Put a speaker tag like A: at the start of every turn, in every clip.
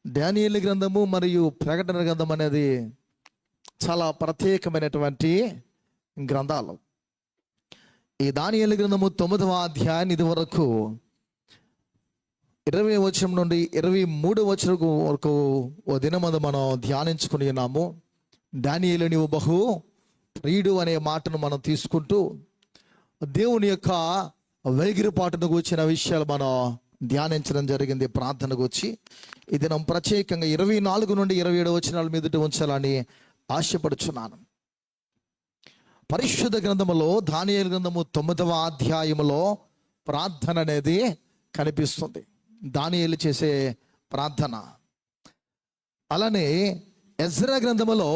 A: దానియేలు గ్రంథము మరియు ప్రకటన గ్రంథం అనేది చాలా ప్రత్యేకమైనటువంటి గ్రంథాలు. ఈ దానియేలు గ్రంథము 9వ అధ్యాయం ఇది వరకు 20వ వచనం నుండి 23వ వచనం వరకు ఓ దినమందు మనం ధ్యానించుకుని ఉన్నాము. దానియేలు నీవు బహు ప్రియుడు అనే మాటను మనం తీసుకుంటూ దేవుని యొక్క వేగిరిపాటును కూర్చిన విషయాలు మనం ధ్యానించడం జరిగింది. ప్రార్థనకు వచ్చి ఈ దినం ప్రత్యేకంగా 24 నుండి 27 వచనాల మీదట ఉంచాలని ఆశపడుచున్నాను. పరిశుద్ధ గ్రంథములో దానియేలు గ్రంథము 9వ అధ్యాయములో ప్రార్థన అనేది కనిపిస్తుంది. దానియేలు చేసే ప్రార్థన. అలానే ఎజ్రా గ్రంథములో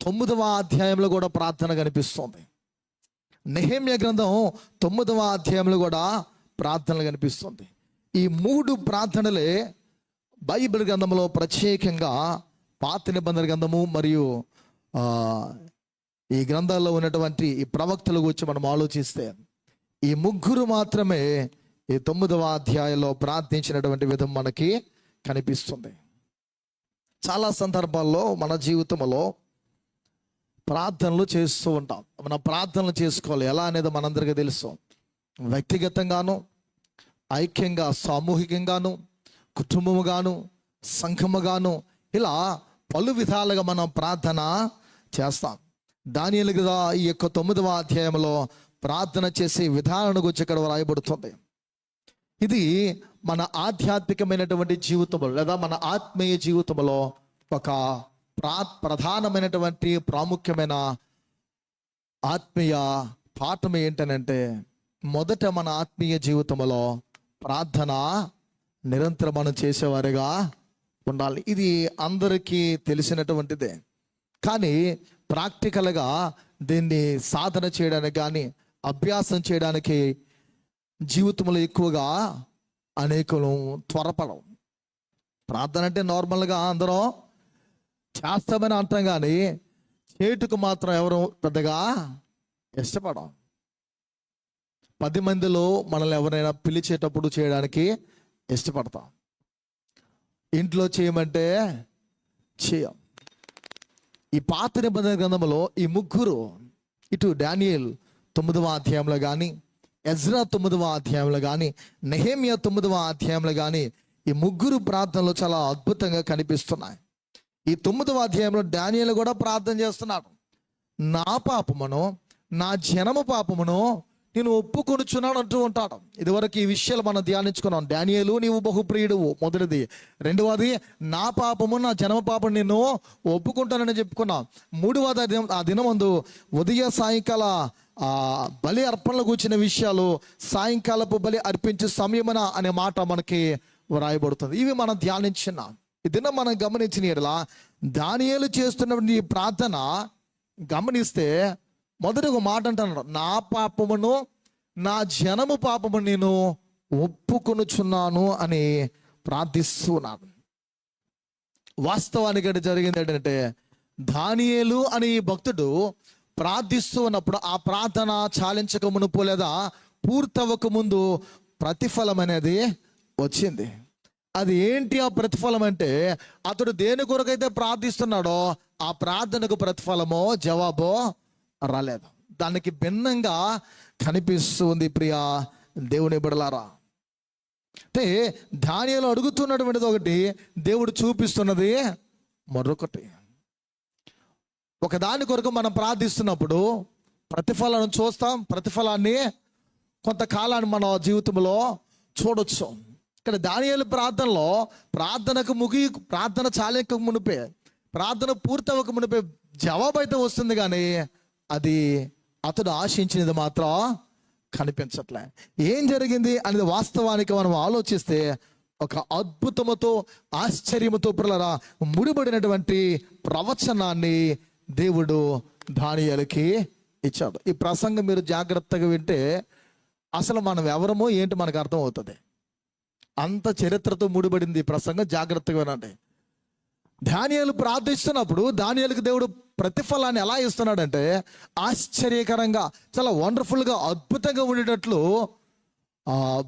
A: 9వ అధ్యాయంలో కూడా ప్రార్థన కనిపిస్తుంది. నెహెమ్యా గ్రంథం 9వ అధ్యాయంలో కూడా ప్రార్థనలు కనిపిస్తుంది. ఈ 3 ప్రార్థనలే బైబిల్ గ్రంథంలో ప్రత్యేకంగా పాత నిబంధన గ్రంథము మరియు ఈ గ్రంథాల్లో ఉన్నటువంటి ఈ ప్రవక్తల గురించి మనం ఆలోచిస్తే ఈ 3 మాత్రమే ఈ 9వ అధ్యాయంలో ప్రార్థించినటువంటి విధం మనకి కనిపిస్తుంది. చాలా సందర్భాల్లో మన జీవితంలో ప్రార్థనలు చేస్తూ ఉంటాం. మన ప్రార్థనలు చేసుకోవాలి ఎలా అనేది మనందరికీ తెలుసు. వ్యక్తిగతంగాను, ఐక్యంగా, సామూహికంగాను, కుటుంబముగాను, సంఘముగాను, ఇలా పలు విధాలుగా మనం ప్రార్థన చేస్తాం. దానియేలు ఈ యొక్క 9వ అధ్యాయంలో ప్రార్థన చేసే విధానం గురించి ఇక్కడ రాయబడుతుంది. ఇది మన ఆధ్యాత్మికమైనటువంటి జీవితంలో లేదా మన ఆత్మీయ జీవితంలో ఒక ప్రధానమైనటువంటి ప్రాముఖ్యమైన ఆత్మీయ పాఠం ఏంటనంటే, మొదట మన ఆత్మీయ జీవితంలో ప్రార్థన నిరంతరం మనం చేసేవారిగా ఉండాలి. ఇది అందరికీ తెలిసినటువంటిదే. కానీ ప్రాక్టికల్గా దీన్ని సాధన చేయడానికి కానీ అభ్యాసం చేయడానికి జీవితంలో ఎక్కువగా అనేకులు త్వరపడం. ప్రార్థన అంటే నార్మల్గా అందరం చేస్తామని అంటాం, కానీ చేటుకు మాత్రం ఎవరు పెద్దగా ఇష్టపడం. 10 మందిలో మనల్ని ఎవరైనా పిలిచేటప్పుడు చేయడానికి ఇష్టపడతాం. ఇంట్లో చేయమంటే చేయం. ఈ పాత నిబంధన గ్రంథంలో ఈ 3 ఇటు దానియేలు 9వ అధ్యాయంలో కానీ, ఎజ్రా 9వ అధ్యాయంలో కానీ, నెహెమ్యా 9వ అధ్యాయంలో కానీ ఈ 3 ప్రార్థనలు చాలా అద్భుతంగా కనిపిస్తున్నాయి. ఈ 9వ అధ్యాయంలో దానియేలు కూడా ప్రార్థన చేస్తున్నాడు. నా పాపమును, నా జనము పాపమును నేను ఒప్పుకొనుచున్నాను అంటూ ఉంటాడు. ఇదివరకు ఈ విషయాలు మనం ధ్యానించుకున్నాం. దానియేలు నీవు బహుప్రియుడువు మొదటిది. రెండవది నా పాపము, నా జనమ పాపం నేను ఒప్పుకుంటానని చెప్పుకున్నాం. 3వది ఆ దినమందు ఉదయ సాయంకాల బలి అర్పణలు కూర్చిన విషయాలు, సాయంకాలపు బలి అర్పించే సమయమున అనే మాట మనకి వ్రాయబడుతుంది. ఇవి మనం ధ్యానించున్నాం. ఈ దినం మనం గమనించిన ఎడల దానియేలు చేస్తున్నటువంటి ఈ ప్రార్థన గమనిస్తే మొదటి ఒక మాట అంటున్నాడు, నా పాపమును, నా జనము పాపము నేను ఒప్పుకొనుచున్నాను అని ప్రార్థిస్తున్నాను. వాస్తవానికి అంటే జరిగింది ఏంటంటే, దానియేలు అనే ఈ భక్తుడు ప్రార్థిస్తూ ఉన్నప్పుడు ఆ ప్రార్థన చాలించక మునుపు లేదా పూర్తవక ముందు ప్రతిఫలం అనేది వచ్చింది. అది ఏంటి ఆ ప్రతిఫలం అంటే, అతడు దేని కొరకైతే ప్రార్థిస్తున్నాడో ఆ ప్రార్థనకు ప్రతిఫలమో జవాబో రాలేదు. దానికి భిన్నంగా కనిపిస్తుంది. ప్రియా దేవుని బిడ్డలారా, అంటే దానియేలు అడుగుతున్నటువంటిది ఒకటి, దేవుడు చూపిస్తున్నది మరొకటి. ఒకదాని కొరకు మనం ప్రార్థిస్తున్నప్పుడు ప్రతిఫలాన్ని చూస్తాం, ప్రతిఫలాన్ని కొంతకాలాన్ని మన జీవితంలో చూడొచ్చు. ఇక్కడ దానియేలు ప్రార్థనలో ప్రార్థన చాలేక మునిపే, ప్రార్థన పూర్తవక మునిపే జవాబు అయితే వస్తుంది, కానీ అది అతడు ఆశించినది మాత్రం కనిపించట్లే. ఏం జరిగింది అనేది వాస్తవానికి మనం ఆలోచిస్తే ఒక అద్భుతముతో ఆశ్చర్యముతో పిల్లరా ముడిపడినటువంటి ప్రవచనాన్ని దేవుడు దానియేలుకి ఇచ్చాడు. ఈ ప్రసంగం మీరు జాగ్రత్తగా వింటే అసలు మనం ఎవరమో ఏంటి మనకు అర్థం అవుతుంది. అంత చరిత్రతో ముడిపడింది ఈ ప్రసంగం. జాగ్రత్తగా వినండి. దానియేలు ప్రార్థిస్తున్నప్పుడు దానియేలుకి దేవుడు ప్రతిఫలాన్ని ఎలా ఇస్తున్నాడంటే, ఆశ్చర్యకరంగా, చాలా వండర్ఫుల్గా, అద్భుతంగా ఉండేటట్లు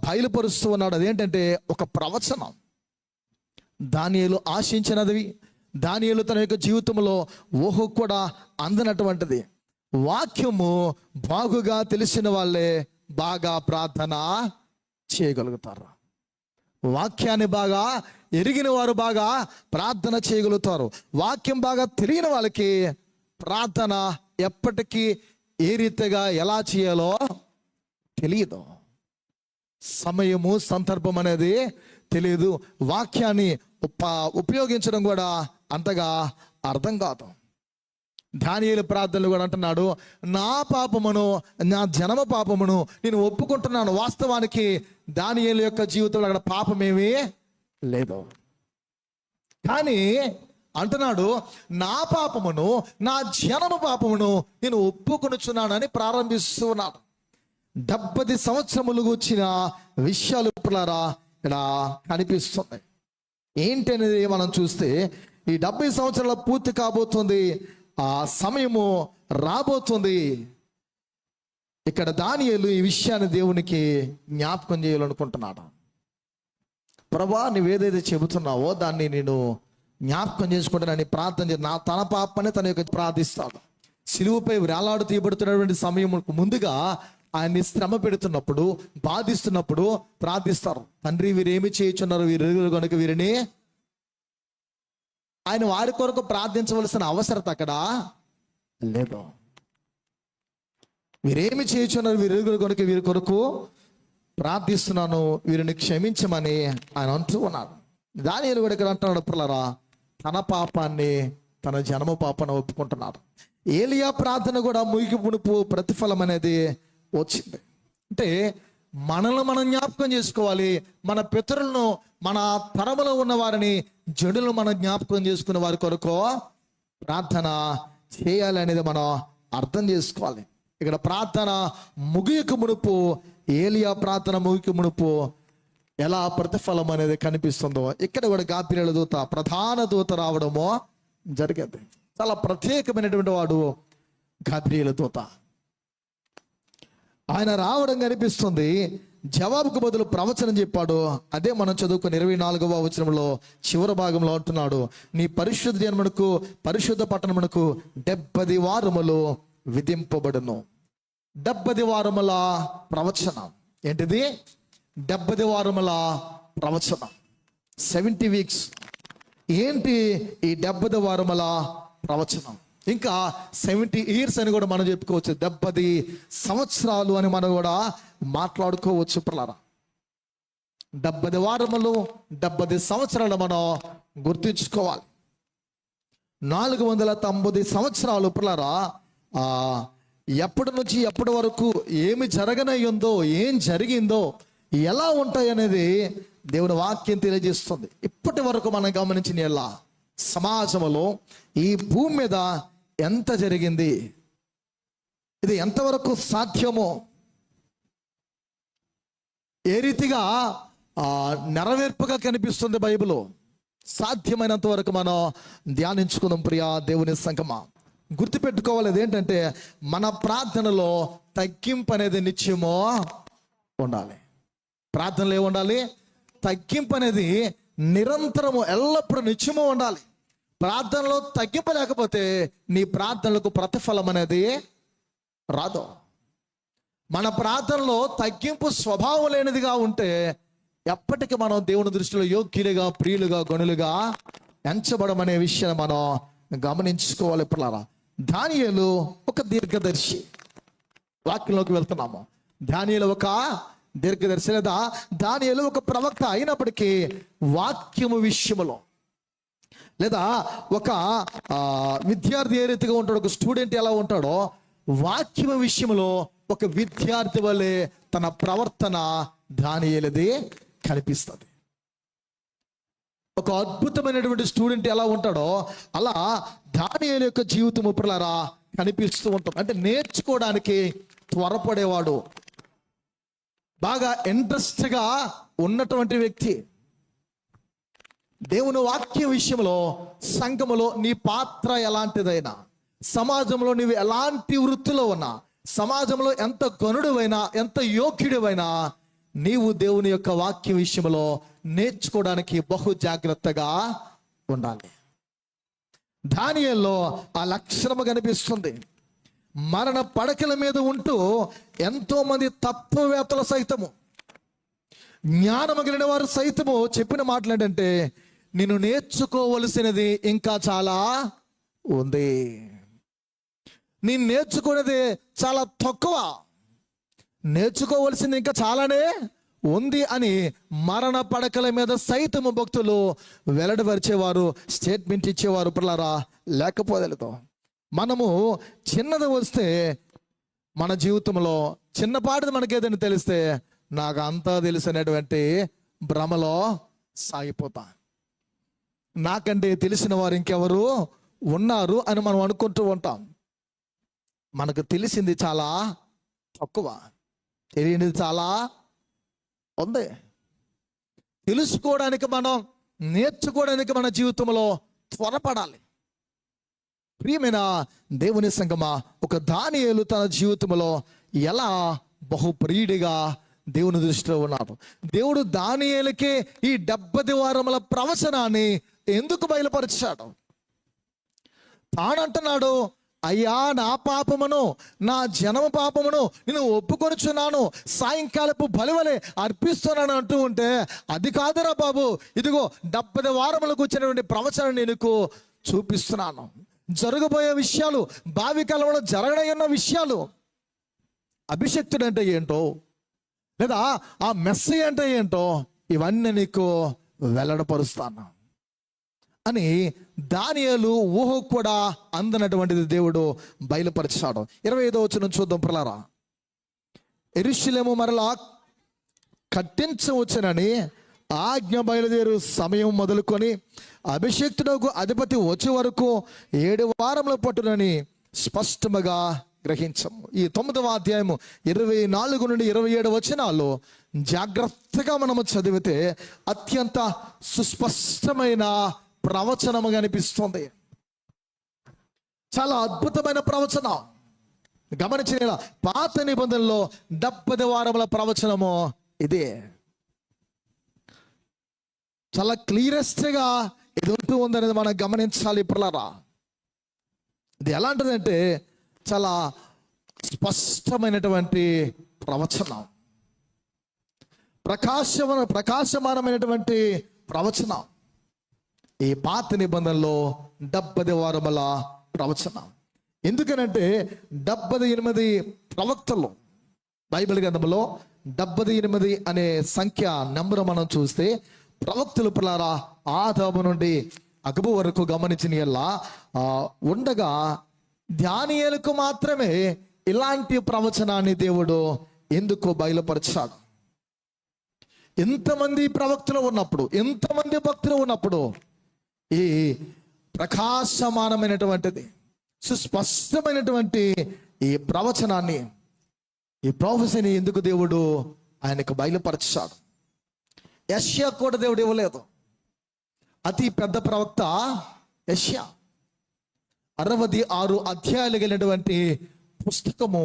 A: బయలుపరుస్తూ ఉన్నాడు. అదేంటంటే ఒక ప్రవచనం. దానియేలు ఆశించినది, దానియేలు తన యొక్క జీవితంలో ఊహ కూడా అందనటువంటిది. వాక్యము బాగుగా తెలిసిన వాళ్ళే బాగా ప్రార్థన చేయగలుగుతారు. వాక్యాన్ని బాగా ఎరిగిన వారు బాగా ప్రార్థన చేయగలుగుతారు. వాక్యం బాగా తెలియని వాళ్ళకి ప్రార్థన ఎప్పటికీ ఏ రీతిగా ఎలా చేయాలో తెలియదు. సమయము సందర్భం అనేది తెలియదు. వాక్యాన్ని ఉపయోగించడం కూడా అంతగా అర్థం కాదు. దానియేలు ప్రార్థనలు కూడా అంటున్నాడు, నా పాపమును, నా జనమ పాపమును నేను ఒప్పుకుంటున్నాను. వాస్తవానికి దానియేలు యొక్క జీవితంలో అక్కడ పాపమేమీ లేదు, కానీ అంటున్నాడు, నా పాపమును, నా జనమ పాపమును నేను ఒప్పుకొనుచున్నానని ప్రారంభిస్తున్నాడు. 70 సంవత్సరములు వచ్చిన విషయాలు ఇక్కడ కనిపిస్తున్నాయి. ఏంటి అనేది మనం చూస్తే, ఈ 70 సంవత్సరాల పూర్తి కాబోతుంది, ఆ సమయము రాబోతుంది. ఇక్కడ దానియేలు ఈ విషయాన్ని దేవునికి జ్ఞాపకం చేయాలనుకుంటున్నాడు. ప్రభువా, నువ్వేదైతే చెబుతున్నావో దాన్ని నేను జ్ఞాపకం చేసుకుంటానని ప్రార్థన చేసి తన పాపని తన యొక్క ప్రార్థిస్తాడు. సిలువపై వేలాడు తీయబడుతున్నటువంటి సమయం ముందుగా ఆయన్ని శ్రమ పెడుతున్నప్పుడు, బాధిస్తున్నప్పుడు ప్రార్థిస్తారు. తండ్రి, వీరేమి చేయుచున్నారు, వీరు కనుక వీరిని. ఆయన వారి కొరకు ప్రార్థించవలసిన అవసరత అక్కడ లేదు. వీరేమి చేయుచున్నారు, వీరు కనుక వీరి కొరకు ప్రార్థిస్తున్నాను, వీరిని క్షమించమని ఆయన అంటూ ఉన్నాడు. దానియేలు కూడా ఇక్కడ అంటున్నాడు, పిల్లరా, తన పాపాన్ని, తన జన్మ పాపాన్ని ఒప్పుకుంటున్నాడు. ఏలియా ప్రార్థన కూడా ముగికి మునుపు ప్రతిఫలం అనేది వచ్చింది. అంటే మనల్ని మనం జ్ఞాపకం చేసుకోవాలి. మన పితరులను, మన తరములో ఉన్న వారిని, జనులను మనం జ్ఞాపకం చేసుకున్న వారి కొరకు ప్రార్థన చేయాలి అనేది మనం అర్థం చేసుకోవాలి. ఇక్కడ ప్రార్థన ముగియక మునుపు, ఏలియా ప్రార్థన ముగిక మునుపు ఎలా ప్రతిఫలం అనేది కనిపిస్తుందో ఇక్కడ కూడా గాబ్రియేలు దూత, ప్రధాన దూత రావడమో జరిగింది. చాలా ప్రత్యేకమైనటువంటి వాడు గాబ్రియేలు దూత. ఆయన రావడం కనిపిస్తుంది. జవాబుకు బదులు ప్రవచనం చెప్పాడు. అదే మనం చదువుకుని 24వ వచనంలో చివరి భాగంలో అంటున్నాడు, నీ పరిశుద్ధ జన్మకు, పరిశుద్ధ పట్టణమునకు 70 వారములు విధింపబడును. 70 వారముల ప్రవచనం. ఏంటిది? 70 వారముల ప్రవచనం, 70 వీక్స్. ఏంటి ఈ 70 వారముల ప్రవచనం? ఇంకా 70 ఇయర్స్ అని కూడా మనం చెప్పుకోవచ్చు. 70 సంవత్సరాలు అని మనం కూడా మాట్లాడుకోవచ్చు. పిల్లరా, 70 వారములు, 70 సంవత్సరాలు మనం గుర్తుంచుకోవాలి. 490 సంవత్సరాలు పిల్లరా, ఎప్పటి నుంచి ఎప్పటి వరకు ఏమి జరగనయ్యిందో, ఏం జరిగిందో, ఎలా ఉంటాయి అనేది దేవుని వాక్యం తెలియజేస్తుంది. ఇప్పటి వరకు మనం గమనించిన ఎలా సమాజంలో ఈ భూమి మీద ఎంత జరిగింది, ఇది ఎంతవరకు సాధ్యమో, ఏ రీతిగా నెరవేర్పుగా కనిపిస్తుంది బైబిల్, సాధ్యమైనంత వరకు మనం ధ్యానించుకుందాం. ప్రియా దేవుని సంగమా, గుర్తుపెట్టుకోవాలి ఏంటంటే, మన ప్రార్థనలో తగ్గింపు అనేది నిత్యమో ఉండాలి. ప్రార్థనలు ఏమి ఉండాలి? తగ్గింపు అనేది నిరంతరము, ఎల్లప్పుడూ నిత్యమో ఉండాలి. ప్రార్థనలో తగ్గింపు లేకపోతే నీ ప్రార్థనలకు ప్రతిఫలం అనేది రాదు. మన ప్రార్థనలో తగ్గింపు స్వభావం లేనిదిగా ఉంటే ఎప్పటికీ మనం దేవుని దృష్టిలో యోగ్యులుగా, ప్రియులుగా, గనులుగా ఎంచబడమనే విషయాన్ని మనం గమనించుకోవాలి. పిల్లరా, దానియేలు ఒక దీర్ఘదర్శి. వాక్యంలోకి వెళ్తున్నాము. దానియేలు ఒక దీర్ఘదర్శి, లేదా దానియేలు ఒక ప్రవక్త అయినప్పటికీ వాక్యము విషయములో, లేదా ఒక విద్యార్థి ఏ రీతిగా ఉంటాడో, ఒక స్టూడెంట్ ఎలా ఉంటాడో, వాక్యము విషయంలో ఒక విద్యార్థి వలె తన ప్రవర్తన దానియేలుది కనిపిస్తుంది. ఒక అద్భుతమైనటువంటి స్టూడెంట్ ఎలా ఉంటాడో అలా దానియేలు యొక్క జీవితం పిల్లరా కనిపిస్తూ ఉంటాం. అంటే నేర్చుకోవడానికి త్వరపడేవాడు, బాగా ఇంట్రెస్ట్గా ఉన్నటువంటి వ్యక్తి. దేవుని వాక్య విషయంలో, సంఘములో నీ పాత్ర ఎలాంటిదైనా, సమాజంలో నీవు ఎలాంటి వృత్తిలో ఉన్నా, సమాజంలో ఎంత గనుడువైనా, ఎంత యోగ్యుడివైనా, నీవు దేవుని యొక్క వాక్య విషయంలో నేర్చుకోవడానికి బహు జాగ్రత్తగా ఉండాలి. దానియేలులో ఆ లక్షణము కనిపిస్తుంది. మరణ పడకల మీద ఉంటూ ఎంతో మంది తత్వవేత్తలు సైతము, జ్ఞానము కలిగిన వారు సైతము చెప్పిన మాటలు ఏంటంటే, నేను నేర్చుకోవలసినది ఇంకా చాలా ఉంది, నేను నేర్చుకునేది చాలా తక్కువ, నేర్చుకోవలసింది ఇంకా చాలానే ఉంది అని మరణ పడకల మీద సైతము భక్తులు వెల్లడిపరిచేవారు, స్టేట్మెంట్ ఇచ్చేవారు. పిల్లరా, లేకపోతే మనము చిన్నది వస్తే మన జీవితంలో చిన్నపాటిది మనకి ఏదైనా తెలిస్తే నాకు అంతా తెలిసినటువంటి భ్రమలో సాగిపోతా. నాకంటే తెలిసిన వారు ఇంకెవరు ఉన్నారు అని మనం అనుకుంటూ ఉంటాం. మనకు తెలిసింది చాలా తక్కువ, తెలియనిది చాలా ఉంది. తెలుసుకోవడానికి మనం, నేర్చుకోవడానికి మన జీవితంలో త్వరపడాలి. ప్రియమైన దేవుని సంగమా, ఒక దానియేలు తన జీవితంలో ఎలా బహుప్రియుడిగా దేవుని దృష్టిలో ఉన్నాడు. దేవుడు దానియేలుకే ఈ 70 వారముల ప్రవచనాన్ని ఎందుకు బయలుపరిచాడు? తానంటున్నాడు, అయ్యా నా పాపమును, నా జనమ పాపమును నేను ఒప్పుకొనుచున్నాను, సాయంకాలపు బలివలే అర్పిస్తున్నాను అంటూ ఉంటే, అది కాదురా బాబు, ఇదిగో 70 వారములకు వచ్చినటువంటి ప్రవచనం నేను చూపిస్తున్నాను. జరగబోయే విషయాలు, భావి కాలంలో జరగనున్న విషయాలు, అభిషక్తుడు అంటే ఏంటో, లేదా ఆ మెస్సీ అంటే ఏంటో, ఇవన్నీ నీకు వెల్లడపరుస్తాను అని దానియేలు ఊహ కూడా అందనటువంటిది దేవుడు బయలుపరిచాడు. 25వ వచనం చూద్దాం ప్రియులారా. యెరూషలేము మరలా కట్టించవచ్చునని ఆజ్ఞ బయలుదేరు సమయం మొదలుకొని అభిషేక్తునకు అధిపతి వచ్చే వరకు 7 వారముల పట్టునని స్పష్టముగా గ్రహించము. ఈ 9వ అధ్యాయము 24 నుండి 27 వచనాల్లో జాగ్రత్తగా మనము చదివితే అత్యంత సుస్పష్టమైన ప్రవచనము కనిపిస్తుంది. చాలా అద్భుతమైన ప్రవచనం. గమనించిన పాత నిబంధనలో 70 వారముల ప్రవచనము ఇదే. చాలా క్లియరెస్ట్గా ఇది ఉంటూ ఉందనేది మనం గమనించాలి పిల్లరా. ఇది ఎలాంటిదంటే చాలా స్పష్టమైనటువంటి ప్రవచనం, ప్రకాశమానమైనటువంటి ప్రవచనం. ఈ పాత నిబంధనలో 70 వారముల ప్రవచనం. ఎందుకనంటే 78 ప్రవక్తలు బైబిల్ గ్రంథంలో 78 అనే సంఖ్య నెంబర్ మనం చూస్తే, ప్రవక్తలు పిల్లారా ఆదాము నుండి అగబు వరకు గమనించిన ఎలా ఉండగా దానియేలుకు మాత్రమే ఇలాంటి ప్రవచనాన్ని దేవుడు ఎందుకు బయలుపరిచాడు? ఎంతమంది ప్రవక్తలు ఉన్నప్పుడు, ఎంతమంది భక్తులు ఉన్నప్పుడు ఈ ప్రకాశమానమైనటువంటిది, సుస్పష్టమైనటువంటి ఈ ప్రవచనాన్ని, ఈ ప్రొఫెసీని ఎందుకు దేవుడు ఆయనకు బయలుపరిచాడు? యెషయా కూడా దేవుడు ఇవ్వలేదు. అతి పెద్ద ప్రవక్త యెషయా, 66 అధ్యాయాలు కలిగినటువంటి పుస్తకము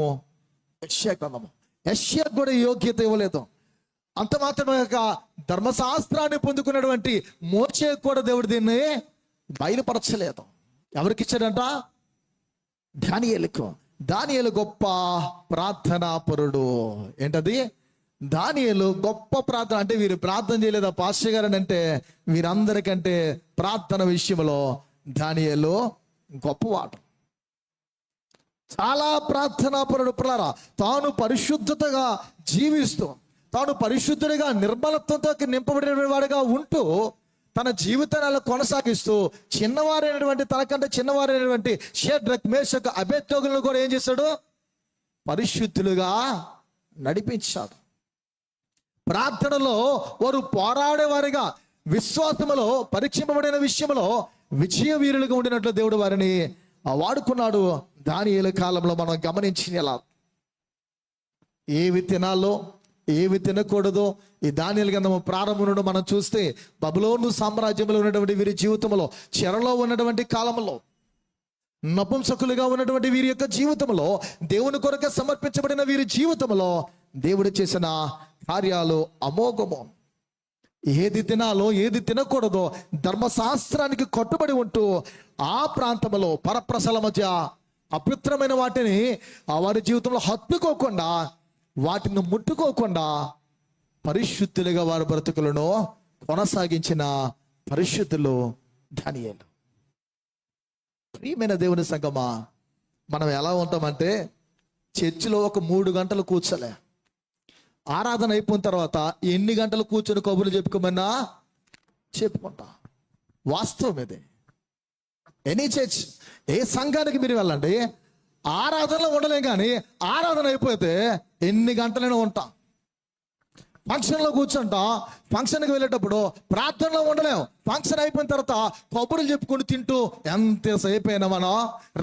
A: యెషయా గ్రంథము. యెషయా కూడా యోగ్యత ఇవ్వలేదు. అంత మాత్రమే కాక ధర్మశాస్త్రాన్ని పొందుకున్నటువంటి మోషే కూడా దేవుడు దీన్ని బయలుపరచలేదు. ఎవరికి ఇచ్చాడంట? దానియేలుకు. దానియేలు గొప్ప ప్రార్థనాపరుడు. ఏంటది? దానియేలు గొప్ప ప్రార్థన. అంటే వీరు ప్రార్థన చేయలేదా పాస్టర్ గారు అంటే, వీరందరికంటే ప్రార్థన విషయంలో దానియేలు గొప్పవాడు. చాలా ప్రార్థనాపరుడు పిల్లరా. తాను పరిశుద్ధతగా జీవిస్తూ, తాను పరిశుద్ధుడిగా నిర్మలత్వంతో నింపబడిన వాడిగా ఉంటూ తన జీవితాలను కొనసాగిస్తూ చిన్నవారైనటువంటి, తనకంటే చిన్నవారైనటువంటి షేడ్రక్, మేషక్, అబేద్నెగోలను కూడా ఏం చేశాడు? పరిశుద్ధులుగా నడిపించాడు. ప్రార్థనలో వారు పోరాడేవారిగా, విశ్వాసములో పరీక్షింపబడిన విషయంలో విజయ వీరులుగా ఉండినట్లు దేవుడు వారిని వాడుకున్నాడు. దానియేలు కాలంలో మనం గమనించిన ఎలా ఏవి తినాలో ఏవి తినకూడదో ఈ దానియేలు గ్రంథము ప్రారంభం నుండి మనం చూస్తే, బబులోను సామ్రాజ్యంలో ఉన్నటువంటి వీరి జీవితంలో, చెరలో ఉన్నటువంటి కాలంలో, నపుంసకులుగా ఉన్నటువంటి వీరి యొక్క జీవితంలో, దేవుని కొరకు సమర్పించబడిన వీరి జీవితంలో దేవుడు చేసిన కార్యాలు అమోఘము. ఏది తినాలో ఏది తినకూడదో ధర్మశాస్త్రానికి కట్టుబడి ఉంటూ ఆ ప్రాంతంలో పరప్రసల మధ్య అపవిత్రమైన వాటిని వారి జీవితంలో హత్తుకోకుండా, వాటిని ముట్టుకోకుండా పరిశుద్ధులుగా వారి బ్రతుకులను కొనసాగించిన పరిశుద్ధులు దానియేలు. ప్రియమైన దేవుని సంగమా, మనం ఎలా ఉంటామంటే చర్చిలో ఒక 3 గంటలు కూర్చోలే, ఆరాధన అయిపోయిన తర్వాత ఎన్ని గంటలు కూర్చొని కబుర్లు చెప్పుకోమన్నా చెప్పుకుంటా. వాస్తవం ఇది. ఎనీ చర్చ్, ఏ సంఘానికి మీరు వెళ్ళండి, ఆరాధనలో ఉండలేం, కానీ ఆరాధన అయిపోతే ఎన్ని గంటలైనా ఉంటాం. ఫంక్షన్లో కూర్చుంటాం, ఫంక్షన్కి వెళ్ళేటప్పుడు ప్రార్థనలో ఉండలేం, ఫంక్షన్ అయిపోయిన తర్వాత కబుర్లు చెప్పుకుంటూ తింటూ ఎంతసేపు అయినా మనం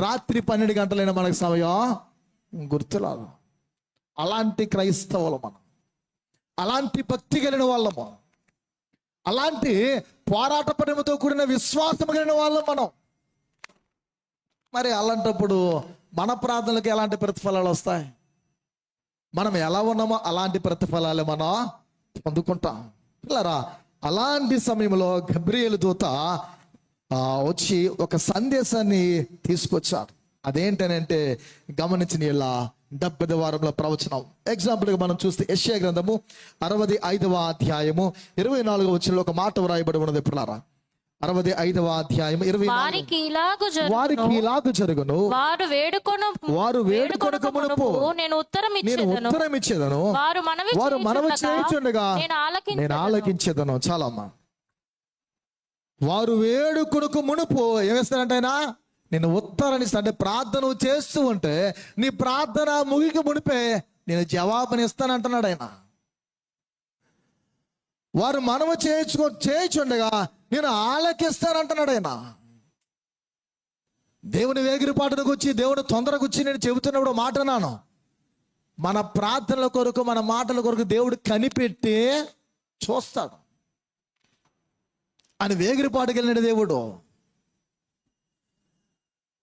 A: రాత్రి 12 గంటలైనా మనకు సమయం గుర్తురాదు. అలాంటి క్రైస్తవులు మనం, అలాంటి భక్తి కలిగిన వాళ్ళము, అలాంటి పోరాట పడమతో కూడిన విశ్వాసం కలిగిన వాళ్ళం మనం. మరి అలాంటప్పుడు మన ప్రార్థనలకు ఎలాంటి ప్రతిఫలాలు వస్తాయి? మనం ఎలా ఉన్నామో అలాంటి ప్రతిఫలాలు మనం పొందుకుంటాం. పిల్లరా, అలాంటి సమయంలో గబ్రియేలు దూత వచ్చి ఒక సందేశాన్ని తీసుకొచ్చాడు. అదేంటనంటే గమనించిన ఇలా 70వ వారంలో ప్రవచనం. ఎగ్జాంపుల్గా మనం చూస్తే యెషయా గ్రంథము 65వ అధ్యాయము 24వ వచనంలో ఒక మాట వ్రాయబడి ఉన్నది. పిల్లరా, 65వ అధ్యాయం 24, వారికి ఇలాగు జరుగును, వారు వేడుకొనక మునుపు నేను ఉత్తరం ఇచ్చేదను, వారు మనవి చేయుచుండగా నేను ఆలకించేదను. చాలా అమ్మా, వారు వేడుకొనక మునుపు ఏమేస్తారంటే ఆయన నేను ఉత్తరాన్ని ఇస్తాను. అంటే ప్రార్థన చేస్తూ ఉంటే నీ ప్రార్థన ముగికి మునిపే నేను జవాబునిస్తానంటున్నాడు ఆయన. వారు మనము చేయుచుండగా నేను ఆలకిస్తానంటున్నాడు ఆయన. దేవుని వేగిరిపాటుకు వచ్చి, దేవుని తొందరకు వచ్చి నేను చెబుతున్నప్పుడు మాట అన్నాను. మన ప్రార్థనల కొరకు, మన మాటల కొరకు దేవుడు కనిపెట్టి చూస్తాడు అని వేగిరిపాటుకు వెళ్ళిన దేవుడు.